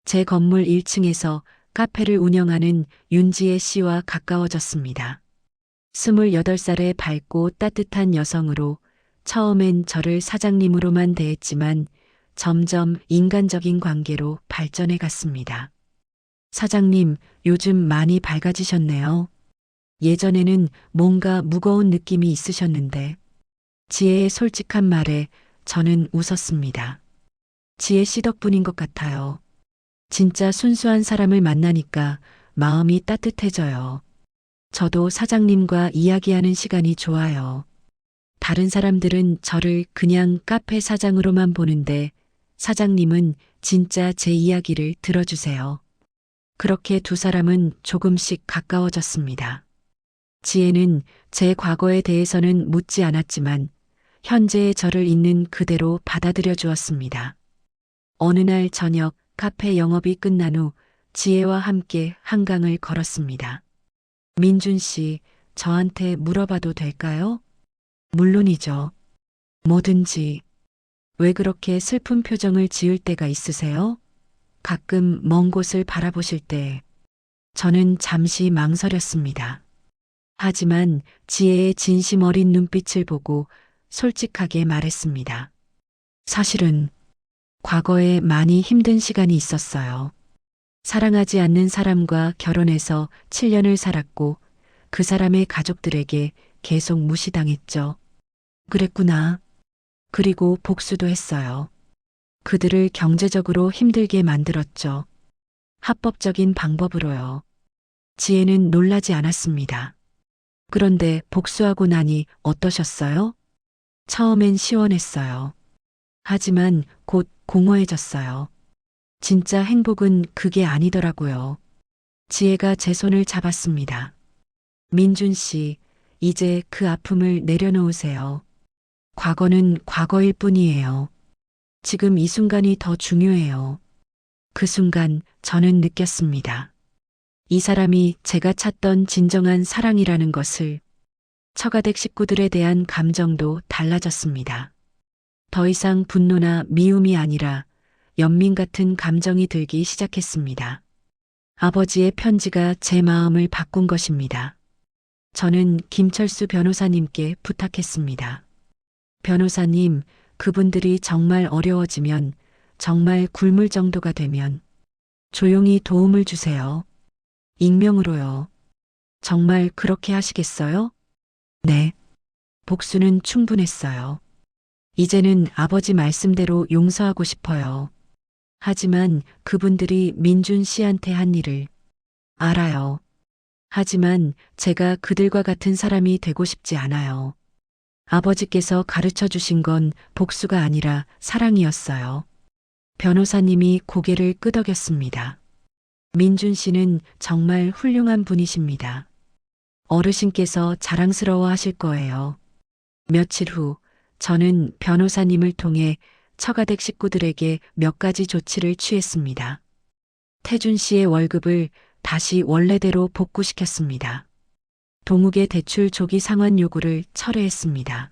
제 건물 1층에서 카페를 운영하는 윤지혜 씨와 가까워졌습니다. 28살의 밝고 따뜻한 여성으로 처음엔 저를 사장님으로만 대했지만 점점 인간적인 관계로 발전해 갔습니다. 사장님, 요즘 많이 밝아지셨네요. 예전에는 뭔가 무거운 느낌이 있으셨는데. 지혜의 솔직한 말에 저는 웃었습니다. 지혜 씨 덕분인 것 같아요. 진짜 순수한 사람을 만나니까 마음이 따뜻해져요. 저도 사장님과 이야기하는 시간이 좋아요. 다른 사람들은 저를 그냥 카페 사장으로만 보는데 사장님은 진짜 제 이야기를 들어주세요. 그렇게 두 사람은 조금씩 가까워졌습니다. 지혜는 제 과거에 대해서는 묻지 않았지만 현재의 저를 있는 그대로 받아들여 주었습니다. 어느 날 저녁 카페 영업이 끝난 후 지혜와 함께 한강을 걸었습니다. 민준 씨, 저한테 물어봐도 될까요? 물론이죠. 뭐든지. 왜 그렇게 슬픈 표정을 지을 때가 있으세요? 가끔 먼 곳을 바라보실 때. 저는 잠시 망설였습니다. 하지만 지혜의 진심 어린 눈빛을 보고 솔직하게 말했습니다. 사실은 과거에 많이 힘든 시간이 있었어요. 사랑하지 않는 사람과 결혼해서 7년을 살았고 그 사람의 가족들에게 계속 무시당했죠. 그랬구나. 그리고 복수도 했어요. 그들을 경제적으로 힘들게 만들었죠. 합법적인 방법으로요. 지혜는 놀라지 않았습니다. 그런데 복수하고 나니 어떠셨어요? 처음엔 시원했어요. 하지만 곧 공허해졌어요. 진짜 행복은 그게 아니더라고요. 지혜가 제 손을 잡았습니다. 민준 씨, 이제 그 아픔을 내려놓으세요. 과거는 과거일 뿐이에요. 지금 이 순간이 더 중요해요. 그 순간 저는 느꼈습니다. 이 사람이 제가 찾던 진정한 사랑이라는 것을. 처가댁 식구들에 대한 감정도 달라졌습니다. 더 이상 분노나 미움이 아니라 연민 같은 감정이 들기 시작했습니다. 아버지의 편지가 제 마음을 바꾼 것입니다. 저는 김철수 변호사님께 부탁했습니다. 변호사님, 그분들이 정말 어려워지면, 정말 굶을 정도가 되면 조용히 도움을 주세요. 익명으로요. 정말 그렇게 하시겠어요? 네. 복수는 충분했어요. 이제는 아버지 말씀대로 용서하고 싶어요. 하지만 그분들이 민준 씨한테 한 일을 알아요. 하지만 제가 그들과 같은 사람이 되고 싶지 않아요. 아버지께서 가르쳐 주신 건 복수가 아니라 사랑이었어요. 변호사님이 고개를 끄덕였습니다. 민준 씨는 정말 훌륭한 분이십니다. 어르신께서 자랑스러워 하실 거예요. 며칠 후 저는 변호사님을 통해 처가댁 식구들에게 몇 가지 조치를 취했습니다. 태준 씨의 월급을 다시 원래대로 복구시켰습니다. 동욱의 대출 조기 상환 요구를 철회했습니다.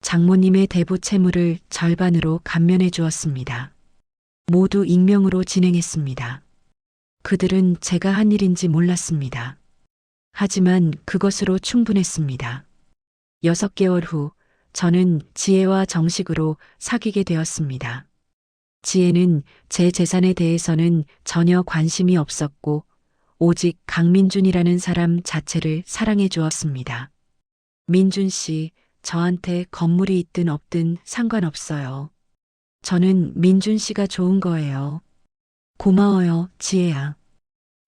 장모님의 대부 채무를 절반으로 감면해 주었습니다. 모두 익명으로 진행했습니다. 그들은 제가 한 일인지 몰랐습니다. 하지만 그것으로 충분했습니다. 6개월 후 저는 지혜와 정식으로 사귀게 되었습니다. 지혜는 제 재산에 대해서는 전혀 관심이 없었고 오직 강민준이라는 사람 자체를 사랑해 주었습니다. 민준 씨, 저한테 건물이 있든 없든 상관없어요. 저는 민준 씨가 좋은 거예요. 고마워요, 지혜야.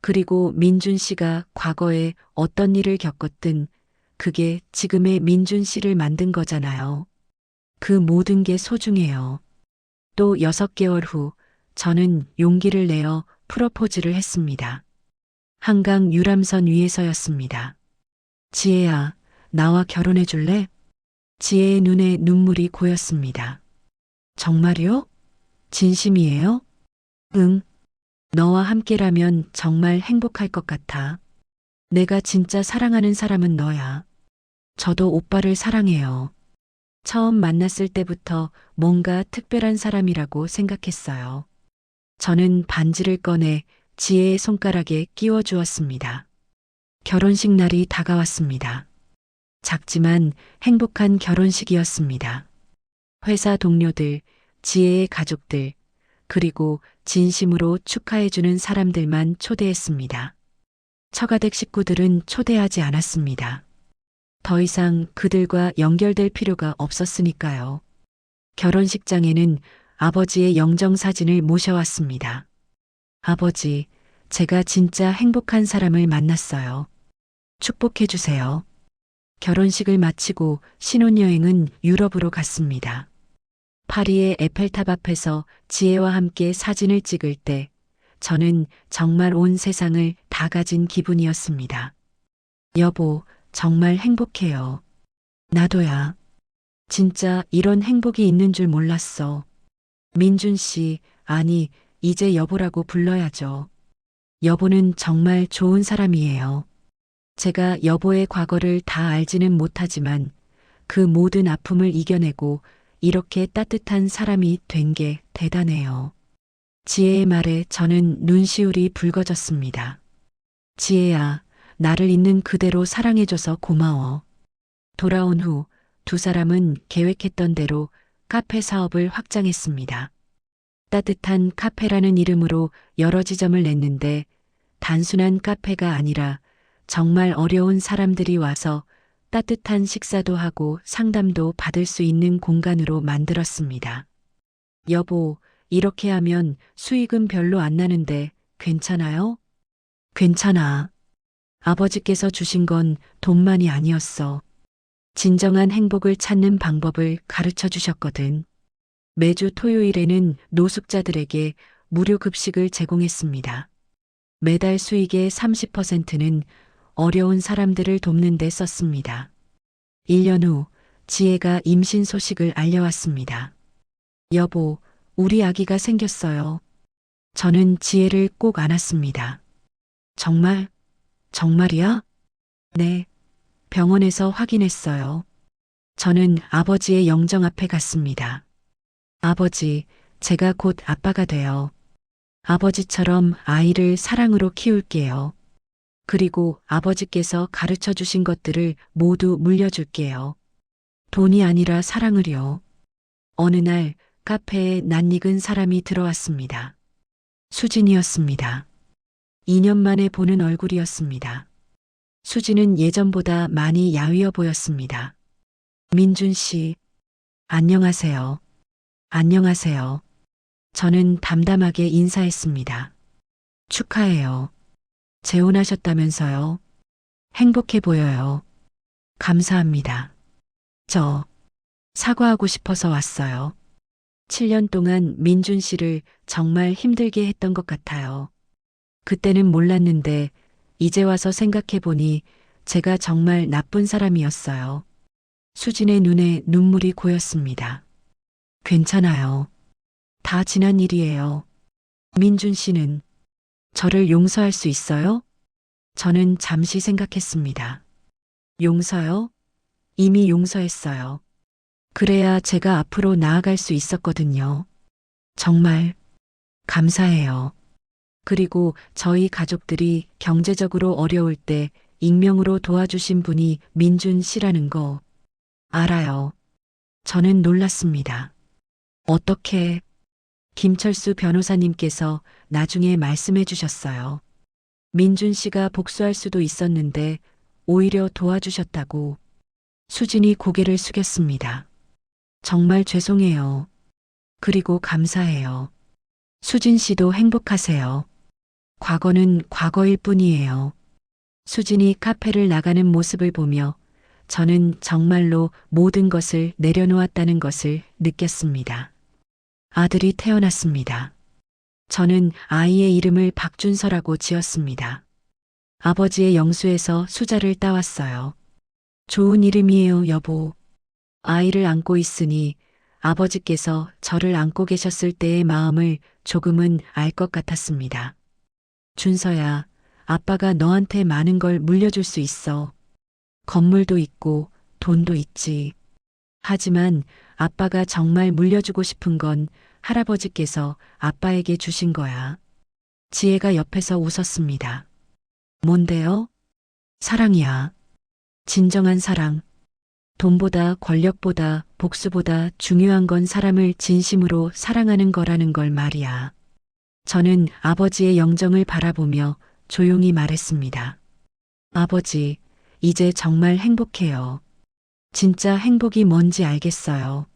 그리고 민준 씨가 과거에 어떤 일을 겪었든 그게 지금의 민준 씨를 만든 거잖아요. 그 모든 게 소중해요. 또 6개월 후 저는 용기를 내어 프로포즈를 했습니다. 한강 유람선 위에서였습니다. 지혜야, 나와 결혼해 줄래? 지혜의 눈에 눈물이 고였습니다. 정말요? 진심이에요? 응. 너와 함께라면 정말 행복할 것 같아. 내가 진짜 사랑하는 사람은 너야. 저도 오빠를 사랑해요. 처음 만났을 때부터 뭔가 특별한 사람이라고 생각했어요. 저는 반지를 꺼내 지혜의 손가락에 끼워 주었습니다. 결혼식 날이 다가왔습니다. 작지만 행복한 결혼식이었습니다. 회사 동료들, 지혜의 가족들, 그리고 진심으로 축하해주는 사람들만 초대했습니다. 처가댁 식구들은 초대하지 않았습니다. 더 이상 그들과 연결될 필요가 없었으니까요. 결혼식장에는 아버지의 영정사진을 모셔왔습니다. 아버지, 제가 진짜 행복한 사람을 만났어요. 축복해 주세요. 결혼식을 마치고 신혼여행은 유럽으로 갔습니다. 파리의 에펠탑 앞에서 지혜와 함께 사진을 찍을 때 저는 정말 온 세상을 다 가진 기분이었습니다. 여보, 정말 행복해요. 나도야. 진짜 이런 행복이 있는 줄 몰랐어. 민준 씨, 아니, 이제 여보라고 불러야죠. 여보는 정말 좋은 사람이에요. 제가 여보의 과거를 다 알지는 못하지만 그 모든 아픔을 이겨내고 이렇게 따뜻한 사람이 된 게 대단해요. 지혜의 말에 저는 눈시울이 붉어졌습니다. 지혜야, 나를 있는 그대로 사랑해줘서 고마워. 돌아온 후 두 사람은 계획했던 대로 카페 사업을 확장했습니다. 따뜻한 카페라는 이름으로 여러 지점을 냈는데 단순한 카페가 아니라 정말 어려운 사람들이 와서 따뜻한 식사도 하고 상담도 받을 수 있는 공간으로 만들었습니다. 여보, 이렇게 하면 수익은 별로 안 나는데 괜찮아요? 괜찮아. 아버지께서 주신 건 돈만이 아니었어. 진정한 행복을 찾는 방법을 가르쳐 주셨거든. 매주 토요일에는 노숙자들에게 무료 급식을 제공했습니다. 매달 수익의 30%는 어려운 사람들을 돕는 데 썼습니다. 1년 후 지혜가 임신 소식을 알려왔습니다. 여보, 우리 아기가 생겼어요. 저는 지혜를 꼭 안았습니다. 정말? 정말이야? 네. 병원에서 확인했어요. 저는 아버지의 영정 앞에 갔습니다. 아버지, 제가 곧 아빠가 돼요. 아버지처럼 아이를 사랑으로 키울게요. 그리고 아버지께서 가르쳐 주신 것들을 모두 물려줄게요. 돈이 아니라 사랑을요. 어느 날 카페에 낯익은 사람이 들어왔습니다. 수진이었습니다. 2년 만에 보는 얼굴이었습니다. 수진은 예전보다 많이 야위어 보였습니다. 민준 씨, 안녕하세요. 안녕하세요. 저는 담담하게 인사했습니다. 축하해요. 재혼하셨다면서요. 행복해 보여요. 감사합니다. 저 사과하고 싶어서 왔어요. 7년 동안 민준 씨를 정말 힘들게 했던 것 같아요. 그때는 몰랐는데 이제 와서 생각해 보니 제가 정말 나쁜 사람이었어요. 수진의 눈에 눈물이 고였습니다. 괜찮아요. 다 지난 일이에요. 민준 씨는 저를 용서할 수 있어요? 저는 잠시 생각했습니다. 용서요? 이미 용서했어요. 그래야 제가 앞으로 나아갈 수 있었거든요. 정말 감사해요. 그리고 저희 가족들이 경제적으로 어려울 때 익명으로 도와주신 분이 민준 씨라는 거 알아요. 저는 놀랐습니다. 어떻게? 김철수 변호사님께서 나중에 말씀해 주셨어요. 민준 씨가 복수할 수도 있었는데 오히려 도와주셨다고. 수진이 고개를 숙였습니다. 정말 죄송해요. 그리고 감사해요. 수진 씨도 행복하세요. 과거는 과거일 뿐이에요. 수진이 카페를 나가는 모습을 보며 저는 정말로 모든 것을 내려놓았다는 것을 느꼈습니다. 아들이 태어났습니다. 저는 아이의 이름을 박준서라고 지었습니다. 아버지의 영수에서 수자를 따왔어요. 좋은 이름이에요, 여보. 아이를 안고 있으니 아버지께서 저를 안고 계셨을 때의 마음을 조금은 알 것 같았습니다. 준서야, 아빠가 너한테 많은 걸 물려줄 수 있어. 건물도 있고 돈도 있지. 하지만 아빠가 정말 물려주고 싶은 건 할아버지께서 아빠에게 주신 거야. 지혜가 옆에서 웃었습니다. 뭔데요? 사랑이야. 진정한 사랑. 돈보다 권력보다 복수보다 중요한 건 사람을 진심으로 사랑하는 거라는 걸 말이야. 저는 아버지의 영정을 바라보며 조용히 말했습니다. 아버지, 이제 정말 행복해요. 진짜 행복이 뭔지 알겠어요.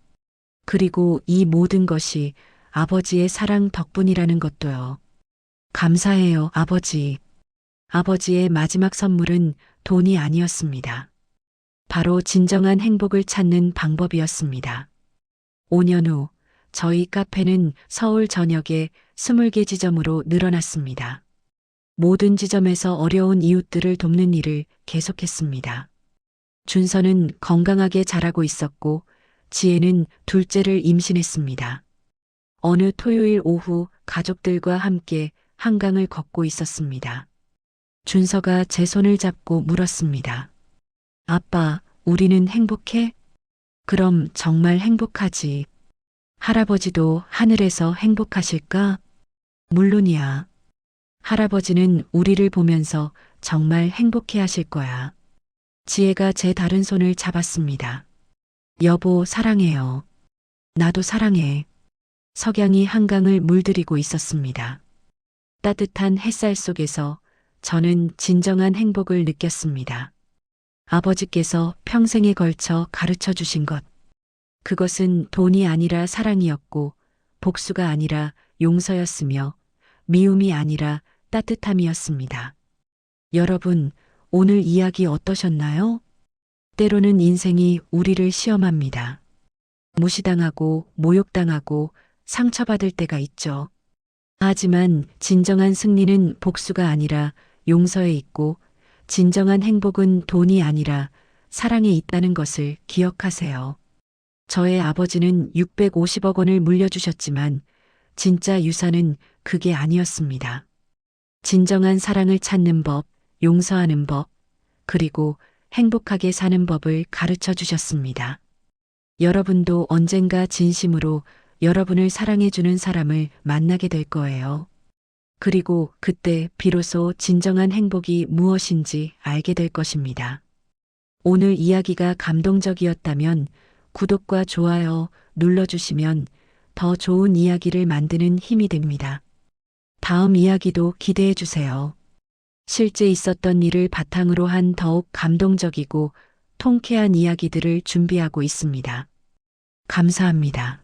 그리고 이 모든 것이 아버지의 사랑 덕분이라는 것도요. 감사해요, 아버지. 아버지의 마지막 선물은 돈이 아니었습니다. 바로 진정한 행복을 찾는 방법이었습니다. 5년 후 저희 카페는 서울 전역에 20개 지점으로 늘어났습니다. 모든 지점에서 어려운 이웃들을 돕는 일을 계속했습니다. 준서는 건강하게 자라고 있었고 지혜는 둘째를 임신했습니다. 어느 토요일 오후 가족들과 함께 한강을 걷고 있었습니다. 준서가 제 손을 잡고 물었습니다. 아빠, 우리는 행복해? 그럼 정말 행복하지. 할아버지도 하늘에서 행복하실까? 물론이야. 할아버지는 우리를 보면서 정말 행복해 하실 거야. 지혜가 제 다른 손을 잡았습니다. 여보, 사랑해요. 나도 사랑해. 석양이 한강을 물들이고 있었습니다. 따뜻한 햇살 속에서 저는 진정한 행복을 느꼈습니다. 아버지께서 평생에 걸쳐 가르쳐 주신 것. 그것은 돈이 아니라 사랑이었고, 복수가 아니라 용서였으며, 미움이 아니라 따뜻함이었습니다. 여러분, 오늘 이야기 어떠셨나요? 때로는 인생이 우리를 시험합니다. 무시당하고 모욕당하고 상처받을 때가 있죠. 하지만 진정한 승리는 복수가 아니라 용서에 있고, 진정한 행복은 돈이 아니라 사랑에 있다는 것을 기억하세요. 저의 아버지는 650억 원을 물려주셨지만 진짜 유산은 그게 아니었습니다. 진정한 사랑을 찾는 법, 용서하는 법, 그리고 행복하게 사는 법을 가르쳐 주셨습니다. 여러분도 언젠가 진심으로 여러분을 사랑해주는 사람을 만나게 될 거예요. 그리고 그때 비로소 진정한 행복이 무엇인지 알게 될 것입니다. 오늘 이야기가 감동적이었다면 구독과 좋아요 눌러주시면 더 좋은 이야기를 만드는 힘이 됩니다. 다음 이야기도 기대해 주세요. 실제 있었던 일을 바탕으로 한 더욱 감동적이고 통쾌한 이야기들을 준비하고 있습니다. 감사합니다.